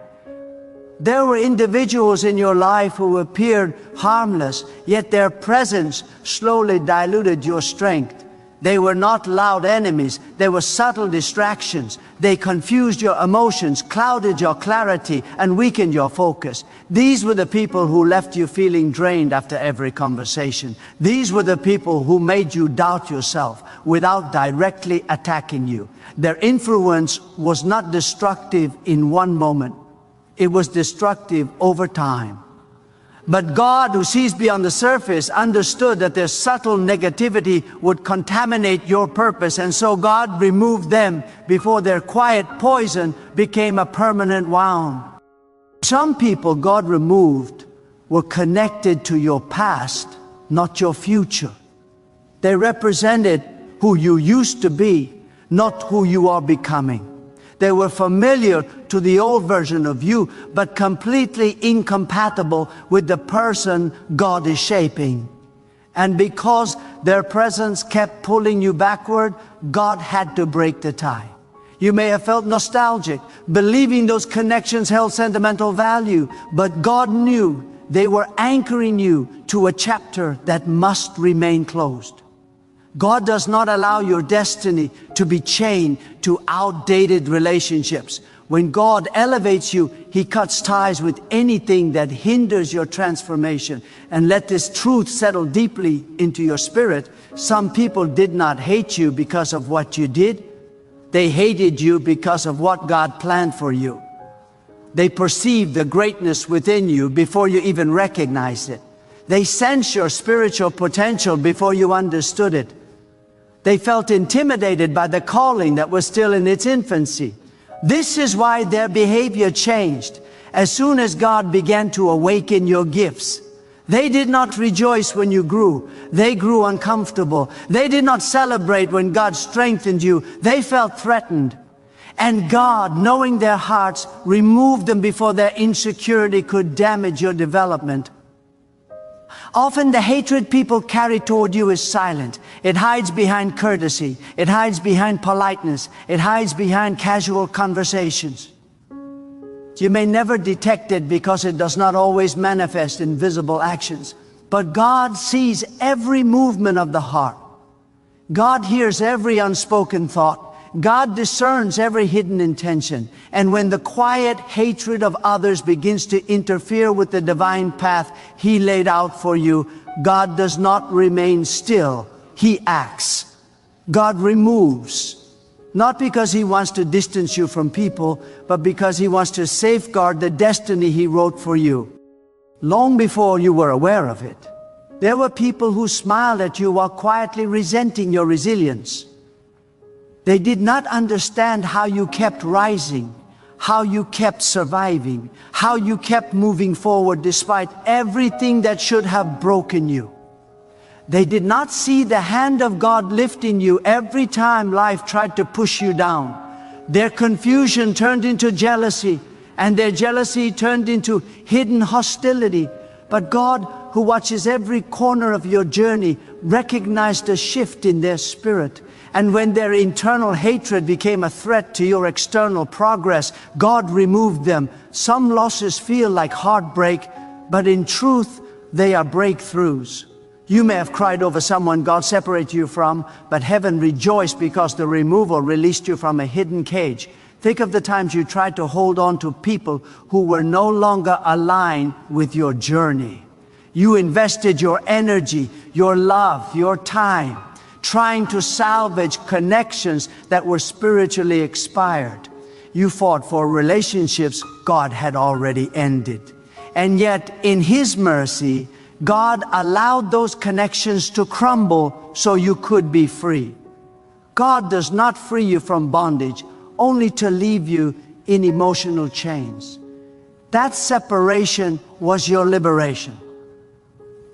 There were individuals in your life who appeared harmless, yet their presence slowly diluted your strength. They were not loud enemies, they were subtle distractions. They confused your emotions, clouded your clarity, and weakened your focus. These were the people who left you feeling drained after every conversation. These were the people who made you doubt yourself without directly attacking you. Their influence was not destructive in one moment. It was destructive over time. But God, who sees beyond the surface, understood that their subtle negativity would contaminate your purpose, and so God removed them before their quiet poison became a permanent wound. Some people God removed were connected to your past, not your future. They represented who you used to be, not who you are becoming. They were familiar to the old version of you, but completely incompatible with the person God is shaping. And because their presence kept pulling you backward, God had to break the tie. You may have felt nostalgic, believing those connections held sentimental value, but God knew they were anchoring you to a chapter that must remain closed. God does not allow your destiny to be chained to outdated relationships. When God elevates you, He cuts ties with anything that hinders your transformation. And let this truth settle deeply into your spirit. Some people did not hate you because of what you did. They hated you because of what God planned for you. They perceived the greatness within you before you even recognized it. They sensed your spiritual potential before you understood it. They felt intimidated by the calling that was still in its infancy. This is why their behavior changed as soon as God began to awaken your gifts. They did not rejoice when you grew. They grew uncomfortable. They did not celebrate when God strengthened you. They felt threatened. And God, knowing their hearts, removed them before their insecurity could damage your development. Often the hatred people carry toward you is silent. It hides behind courtesy. It hides behind politeness. It hides behind casual conversations. You may never detect it because it does not always manifest in visible actions. But God sees every movement of the heart. God hears every unspoken thought. God discerns every hidden intention. And when the quiet hatred of others begins to interfere with the divine path He laid out for you, God does not remain still. He acts. God removes. Not because He wants to distance you from people, but because He wants to safeguard the destiny He wrote for you. Long before you were aware of it, there were people who smiled at you while quietly resenting your resilience. They did not understand how you kept rising, how you kept surviving, how you kept moving forward despite everything that should have broken you. They did not see the hand of God lifting you every time life tried to push you down. Their confusion turned into jealousy, and their jealousy turned into hidden hostility. But God, who watches every corner of your journey, recognized a shift in their spirit. And when their internal hatred became a threat to your external progress, God removed them. Some losses feel like heartbreak, but in truth, they are breakthroughs. You may have cried over someone God separated you from, but heaven rejoiced because the removal released you from a hidden cage. Think of the times you tried to hold on to people who were no longer aligned with your journey. You invested your energy, your love, your time, trying to salvage connections that were spiritually expired. You fought for relationships God had already ended. And yet, in His mercy, God allowed those connections to crumble so you could be free. God does not free you from bondage, only to leave you in emotional chains. That separation was your liberation.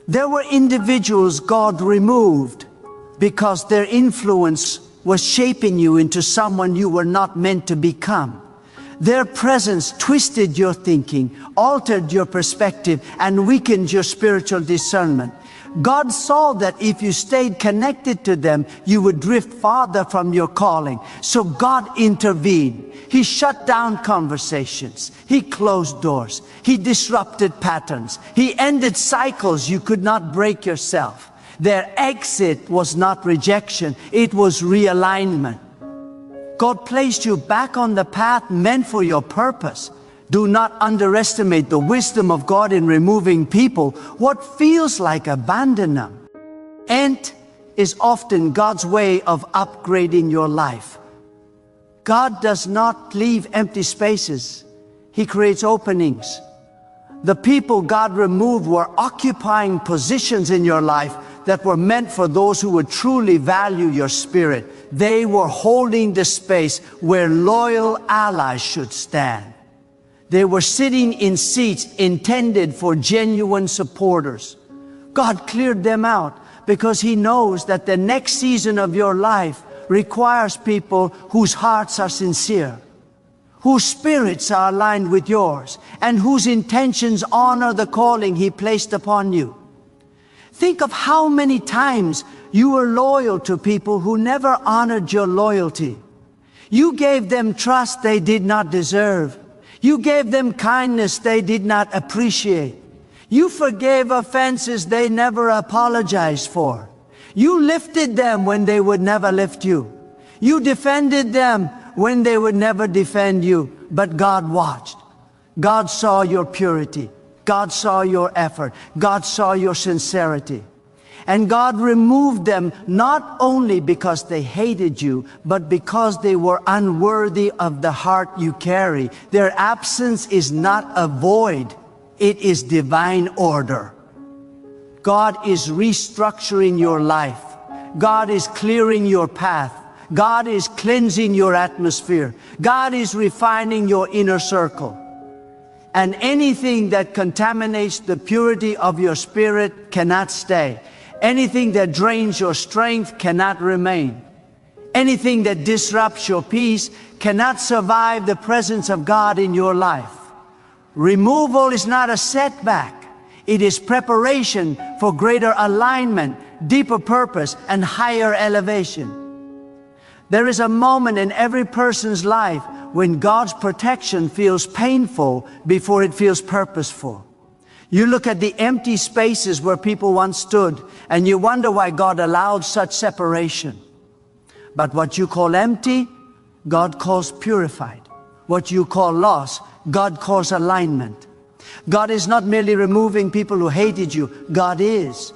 There were individuals God removed because their influence was shaping you into someone you were not meant to become. Their presence twisted your thinking, altered your perspective, and weakened your spiritual discernment. God saw that if you stayed connected to them, you would drift farther from your calling. So God intervened. He shut down conversations. He closed doors. He disrupted patterns. He ended cycles you could not break yourself. Their exit was not rejection, it was realignment. God placed you back on the path meant for your purpose. Do not underestimate the wisdom of God in removing people what feels like abandonment. End is often God's way of upgrading your life. God does not leave empty spaces. He creates openings. The people God removed were occupying positions in your life that were meant for those who would truly value your spirit. They were holding the space where loyal allies should stand. They were sitting in seats intended for genuine supporters. God cleared them out because He knows that the next season of your life requires people whose hearts are sincere, whose spirits are aligned with yours, and whose intentions honor the calling He placed upon you. Think of how many times you were loyal to people who never honored your loyalty. You gave them trust they did not deserve. You gave them kindness they did not appreciate. You forgave offenses they never apologized for. You lifted them when they would never lift you. You defended them when they would never defend you, but God watched. God saw your purity. God saw your effort. God saw your sincerity. And God removed them not only because they hated you, but because they were unworthy of the heart you carry. Their absence is not a void. It is divine order. God is restructuring your life. God is clearing your path. God is cleansing your atmosphere. God is refining your inner circle. And anything that contaminates the purity of your spirit cannot stay. Anything that drains your strength cannot remain. Anything that disrupts your peace cannot survive the presence of God in your life. Removal is not a setback. It is preparation for greater alignment, deeper purpose, and higher elevation. There is a moment in every person's life when God's protection feels painful before it feels purposeful. You look at the empty spaces where people once stood, and you wonder why God allowed such separation. But what you call empty, God calls purified. What you call loss, God calls alignment. God is not merely removing people who hated you. God is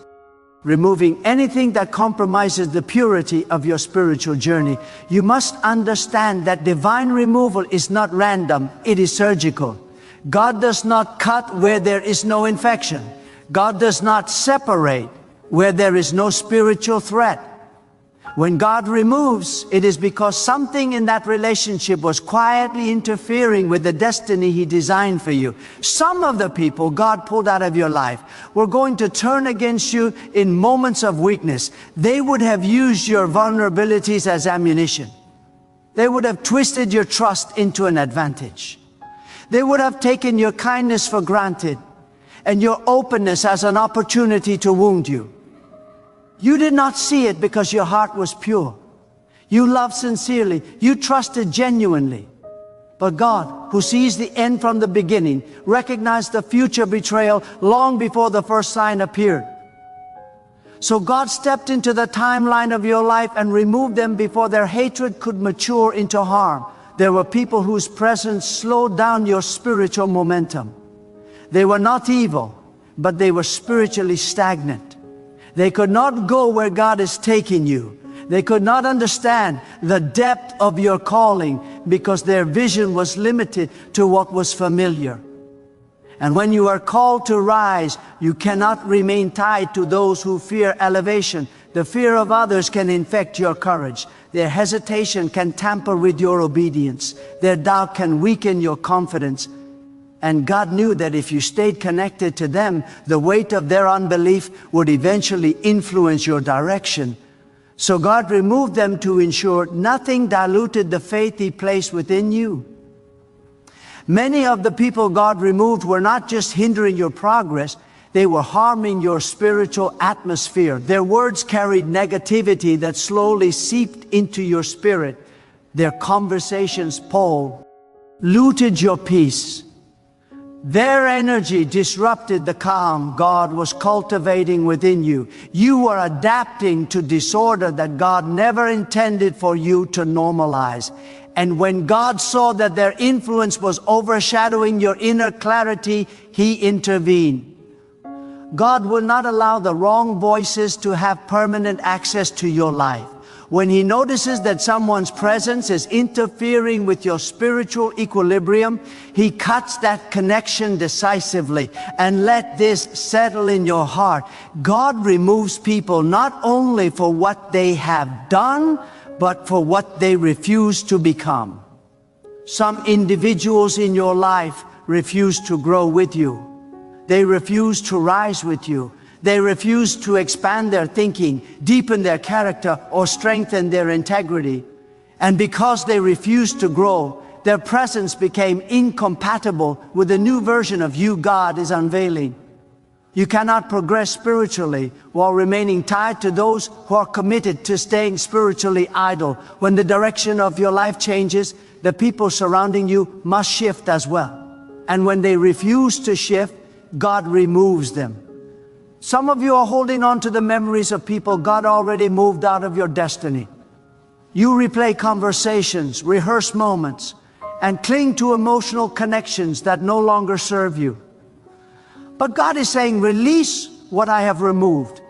removing anything that compromises the purity of your spiritual journey. You must understand that divine removal is not random, it is surgical. God does not cut where there is no infection. God does not separate where there is no spiritual threat. When God removes, it is because something in that relationship was quietly interfering with the destiny He designed for you. Some of the people God pulled out of your life were going to turn against you in moments of weakness. They would have used your vulnerabilities as ammunition. They would have twisted your trust into an advantage. They would have taken your kindness for granted and your openness as an opportunity to wound you. You did not see it because your heart was pure. You loved sincerely. You trusted genuinely. But God, who sees the end from the beginning, recognized the future betrayal long before the first sign appeared. So God stepped into the timeline of your life and removed them before their hatred could mature into harm. There were people whose presence slowed down your spiritual momentum. They were not evil, but they were spiritually stagnant. They could not go where God is taking you. They could not understand the depth of your calling because their vision was limited to what was familiar. And when you are called to rise, you cannot remain tied to those who fear elevation. The fear of others can infect your courage. Their hesitation can tamper with your obedience. Their doubt can weaken your confidence. And God knew that if you stayed connected to them, the weight of their unbelief would eventually influence your direction. So God removed them to ensure nothing diluted the faith He placed within you. Many of the people God removed were not just hindering your progress, they were harming your spiritual atmosphere. Their words carried negativity that slowly seeped into your spirit. Their conversations, Paul, looted your peace. Their energy disrupted the calm God was cultivating within you. You were adapting to disorder that God never intended for you to normalize. And when God saw that their influence was overshadowing your inner clarity, He intervened. God will not allow the wrong voices to have permanent access to your life. When He notices that someone's presence is interfering with your spiritual equilibrium, He cuts that connection decisively. And let this settle in your heart. God removes people not only for what they have done, but for what they refuse to become. Some individuals in your life refuse to grow with you. They refuse to rise with you. They refuse to expand their thinking, deepen their character, or strengthen their integrity. And because they refused to grow, their presence became incompatible with the new version of you God is unveiling. You cannot progress spiritually while remaining tied to those who are committed to staying spiritually idle. When the direction of your life changes, the people surrounding you must shift as well. And when they refuse to shift, God removes them. Some of you are holding on to the memories of people God already moved out of your destiny. You replay conversations, rehearse moments, and cling to emotional connections that no longer serve you. But God is saying, release what I have removed.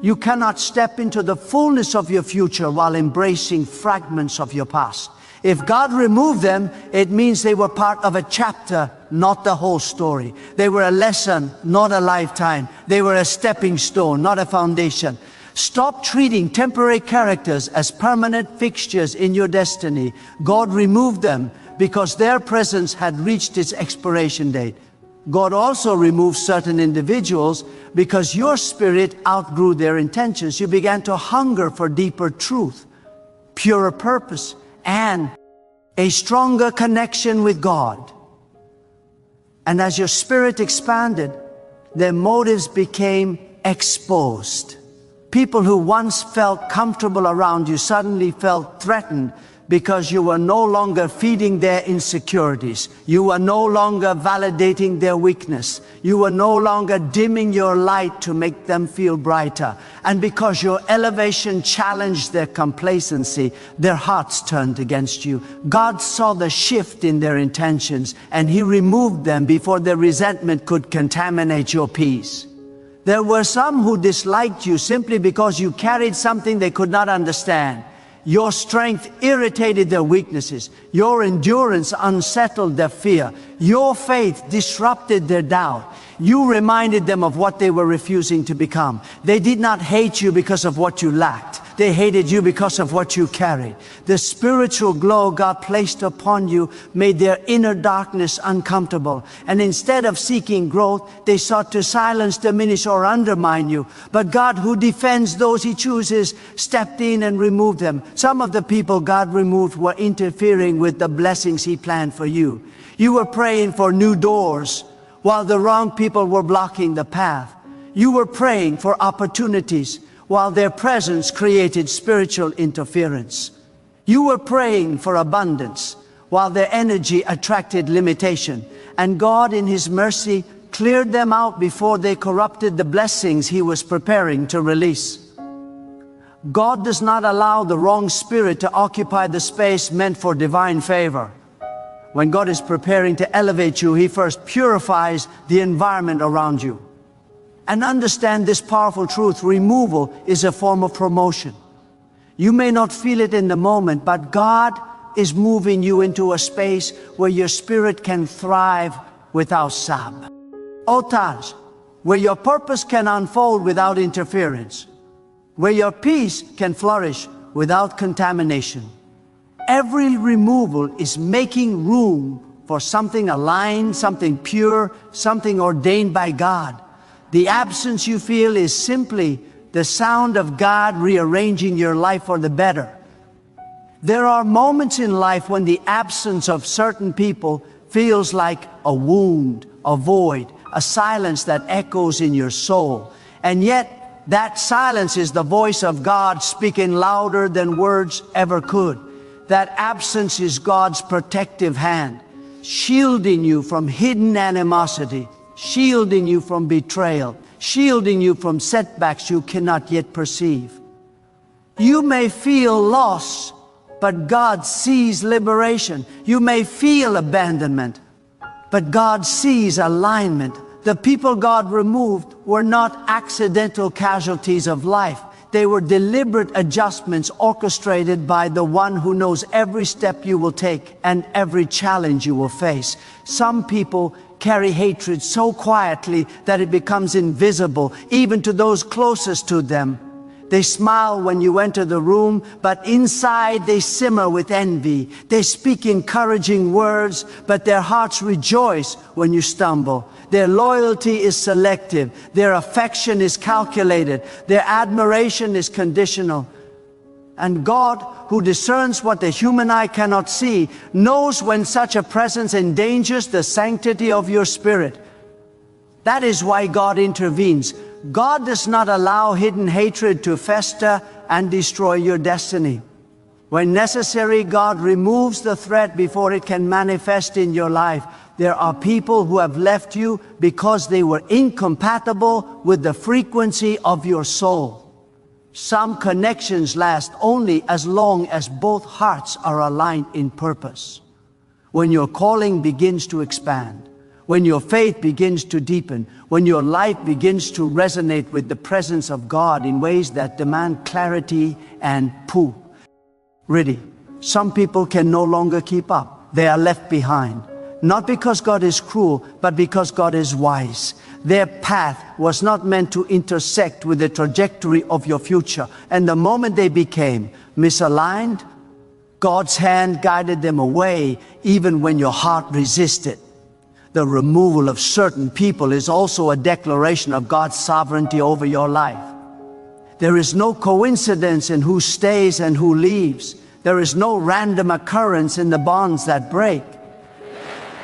You cannot step into the fullness of your future while embracing fragments of your past. If God removed them, it means they were part of a chapter, not the whole story. They were a lesson, not a lifetime. They were a stepping stone, not a foundation. Stop treating temporary characters as permanent fixtures in your destiny. God removed them because their presence had reached its expiration date. God also removed certain individuals because your spirit outgrew their intentions. You began to hunger for deeper truth, purer purpose, and a stronger connection with God. And as your spirit expanded, their motives became exposed. People who once felt comfortable around you suddenly felt threatened because you were no longer feeding their insecurities. You were no longer validating their weakness. You were no longer dimming your light to make them feel brighter. And because your elevation challenged their complacency, their hearts turned against you. God saw the shift in their intentions, and He removed them before their resentment could contaminate your peace. There were some who disliked you simply because you carried something they could not understand. Your strength irritated their weaknesses. Your endurance unsettled their fear. Your faith disrupted their doubt. You reminded them of what they were refusing to become. They did not hate you because of what you lacked. They hated you because of what you carried. The spiritual glow God placed upon you made their inner darkness uncomfortable. And instead of seeking growth, they sought to silence, diminish, or undermine you. But God, who defends those He chooses, stepped in and removed them. Some of the people God removed were interfering with the blessings He planned for you. You were praying for new doors while the wrong people were blocking the path. You were praying for opportunities while their presence created spiritual interference. You were praying for abundance while their energy attracted limitation. And God, in His mercy, cleared them out before they corrupted the blessings He was preparing to release. God does not allow the wrong spirit to occupy the space meant for divine favor. When God is preparing to elevate you, He first purifies the environment around you. And understand this powerful truth: removal is a form of promotion. You may not feel it in the moment, but God is moving you into a space where your spirit can thrive without sab. Otage, where your purpose can unfold without interference, where your peace can flourish without contamination. Every removal is making room for something aligned, something pure, something ordained by God. The absence you feel is simply the sound of God rearranging your life for the better. There are moments in life when the absence of certain people feels like a wound, a void, a silence that echoes in your soul. And yet, that silence is the voice of God speaking louder than words ever could. That absence is God's protective hand, shielding you from hidden animosity, shielding you from betrayal, shielding you from setbacks you cannot yet perceive. You may feel loss, but God sees liberation. You may feel abandonment, but God sees alignment. The people God removed were not accidental casualties of life. They were deliberate adjustments orchestrated by the one who knows every step you will take and every challenge you will face. Some people carry hatred so quietly that it becomes invisible, even to those closest to them. They smile when you enter the room, but inside they simmer with envy. They speak encouraging words, but their hearts rejoice when you stumble. Their loyalty is selective. Their affection is calculated. Their admiration is conditional. And God, who discerns what the human eye cannot see, knows when such a presence endangers the sanctity of your spirit. That is why God intervenes. God does not allow hidden hatred to fester and destroy your destiny. When necessary, God removes the threat before it can manifest in your life. There are people who have left you because they were incompatible with the frequency of your soul. Some connections last only as long as both hearts are aligned in purpose. When your calling begins to expand, when your faith begins to deepen, when your life begins to resonate with the presence of God in ways that demand clarity and really, some people can no longer keep up. They are left behind. Not because God is cruel, but because God is wise. Their path was not meant to intersect with the trajectory of your future. And the moment they became misaligned, God's hand guided them away, even when your heart resisted. The removal of certain people is also a declaration of God's sovereignty over your life. There is no coincidence in who stays and who leaves. There is no random occurrence in the bonds that break.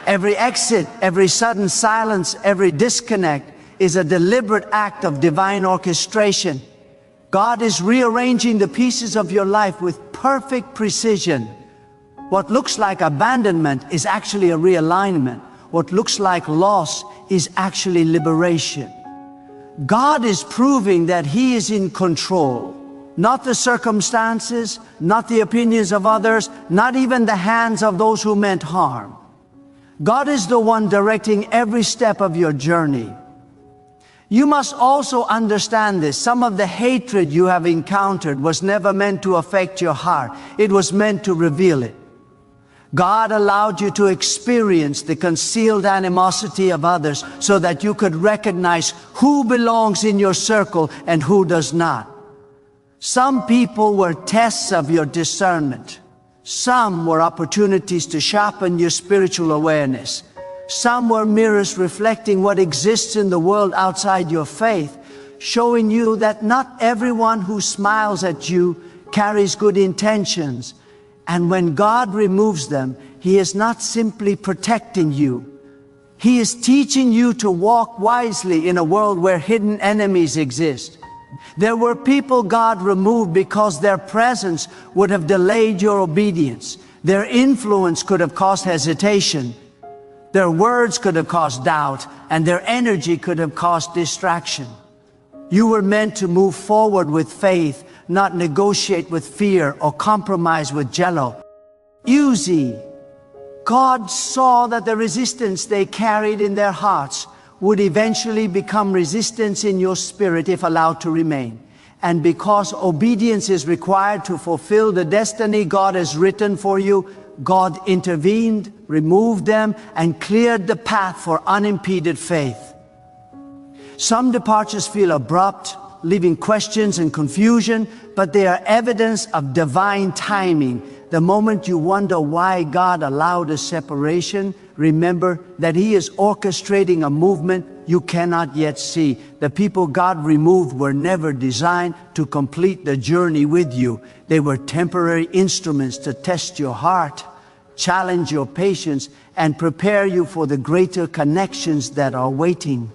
Every exit, every sudden silence, every disconnect is a deliberate act of divine orchestration. God is rearranging the pieces of your life with perfect precision. What looks like abandonment is actually a realignment. What looks like loss is actually liberation. God is proving that He is in control. Not the circumstances, not the opinions of others, not even the hands of those who meant harm. God is the one directing every step of your journey. You must also understand this. Some of the hatred you have encountered was never meant to affect your heart. It was meant to reveal it. God allowed you to experience the concealed animosity of others so that you could recognize who belongs in your circle and who does not. Some people were tests of your discernment. Some were opportunities to sharpen your spiritual awareness. Some were mirrors reflecting what exists in the world outside your faith, showing you that not everyone who smiles at you carries good intentions. And when God removes them, He is not simply protecting you. He is teaching you to walk wisely in a world where hidden enemies exist. There were people God removed because their presence would have delayed your obedience. Their influence could have caused hesitation. Their words could have caused doubt, and their energy could have caused distraction. You were meant to move forward with faith, not negotiate with fear or compromise with jealousy. God saw that the resistance they carried in their hearts would eventually become resistance in your spirit if allowed to remain. And because obedience is required to fulfill the destiny God has written for you, God intervened, removed them, and cleared the path for unimpeded faith. Some departures feel abrupt, leaving questions and confusion, but they are evidence of divine timing. The moment you wonder why God allowed a separation, remember that He is orchestrating a movement you cannot yet see. The people God removed were never designed to complete the journey with you. They were temporary instruments to test your heart, challenge your patience, and prepare you for the greater connections that are waiting.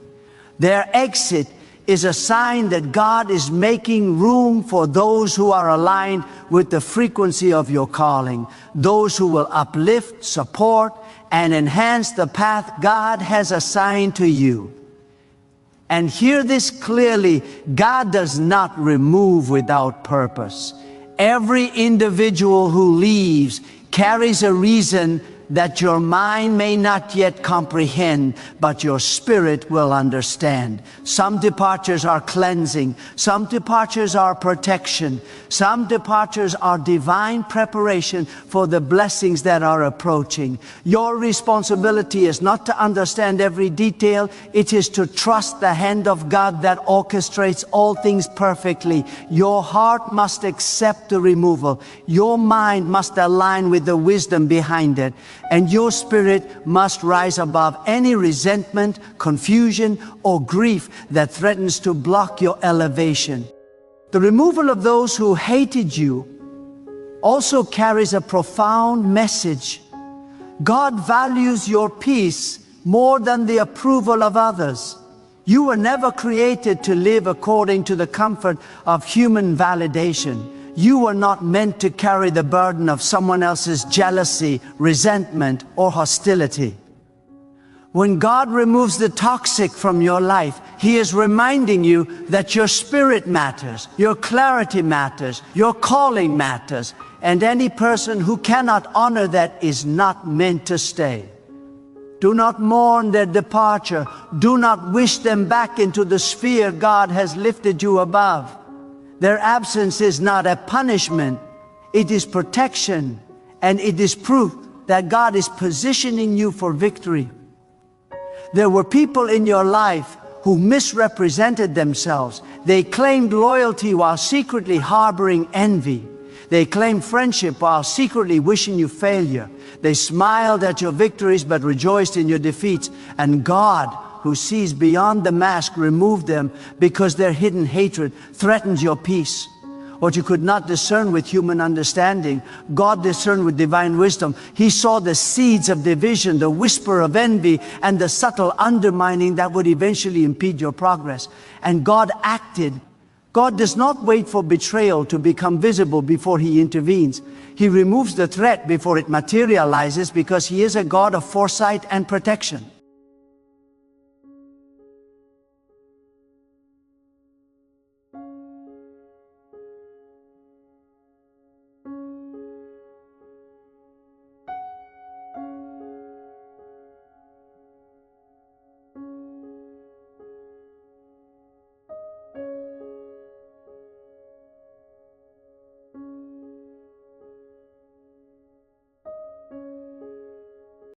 Their exit is a sign that God is making room for those who are aligned with the frequency of your calling, those who will uplift, support, and enhance the path God has assigned to you. And hear this clearly, God does not remove without purpose. Every individual who leaves carries a reason that your mind may not yet comprehend, but your spirit will understand. Some departures are cleansing, some departures are protection, some departures are divine preparation for the blessings that are approaching. Your responsibility is not to understand every detail, it is to trust the hand of God that orchestrates all things perfectly. Your heart must accept the removal. Your mind must align with the wisdom behind it. And your spirit must rise above any resentment, confusion, or grief that threatens to block your elevation. The removal of those who hated you also carries a profound message. God values your peace more than the approval of others. You were never created to live according to the comfort of human validation. You were not meant to carry the burden of someone else's jealousy, resentment, or hostility. When God removes the toxic from your life, He is reminding you that your spirit matters, your clarity matters, your calling matters, and any person who cannot honor that is not meant to stay. Do not mourn their departure. Do not wish them back into the sphere God has lifted you above. Their absence is not a punishment. It is protection, and it is proof that God is positioning you for victory. There were people in your life who misrepresented themselves. They claimed loyalty while secretly harboring envy. They claimed friendship while secretly wishing you failure. They smiled at your victories but rejoiced in your defeats. And God, who sees beyond the mask, removed them because their hidden hatred threatens your peace. What you could not discern with human understanding, God discerned with divine wisdom. He saw the seeds of division, the whisper of envy, and the subtle undermining that would eventually impede your progress. And God acted. God does not wait for betrayal to become visible before He intervenes. He removes the threat before it materializes because He is a God of foresight and protection.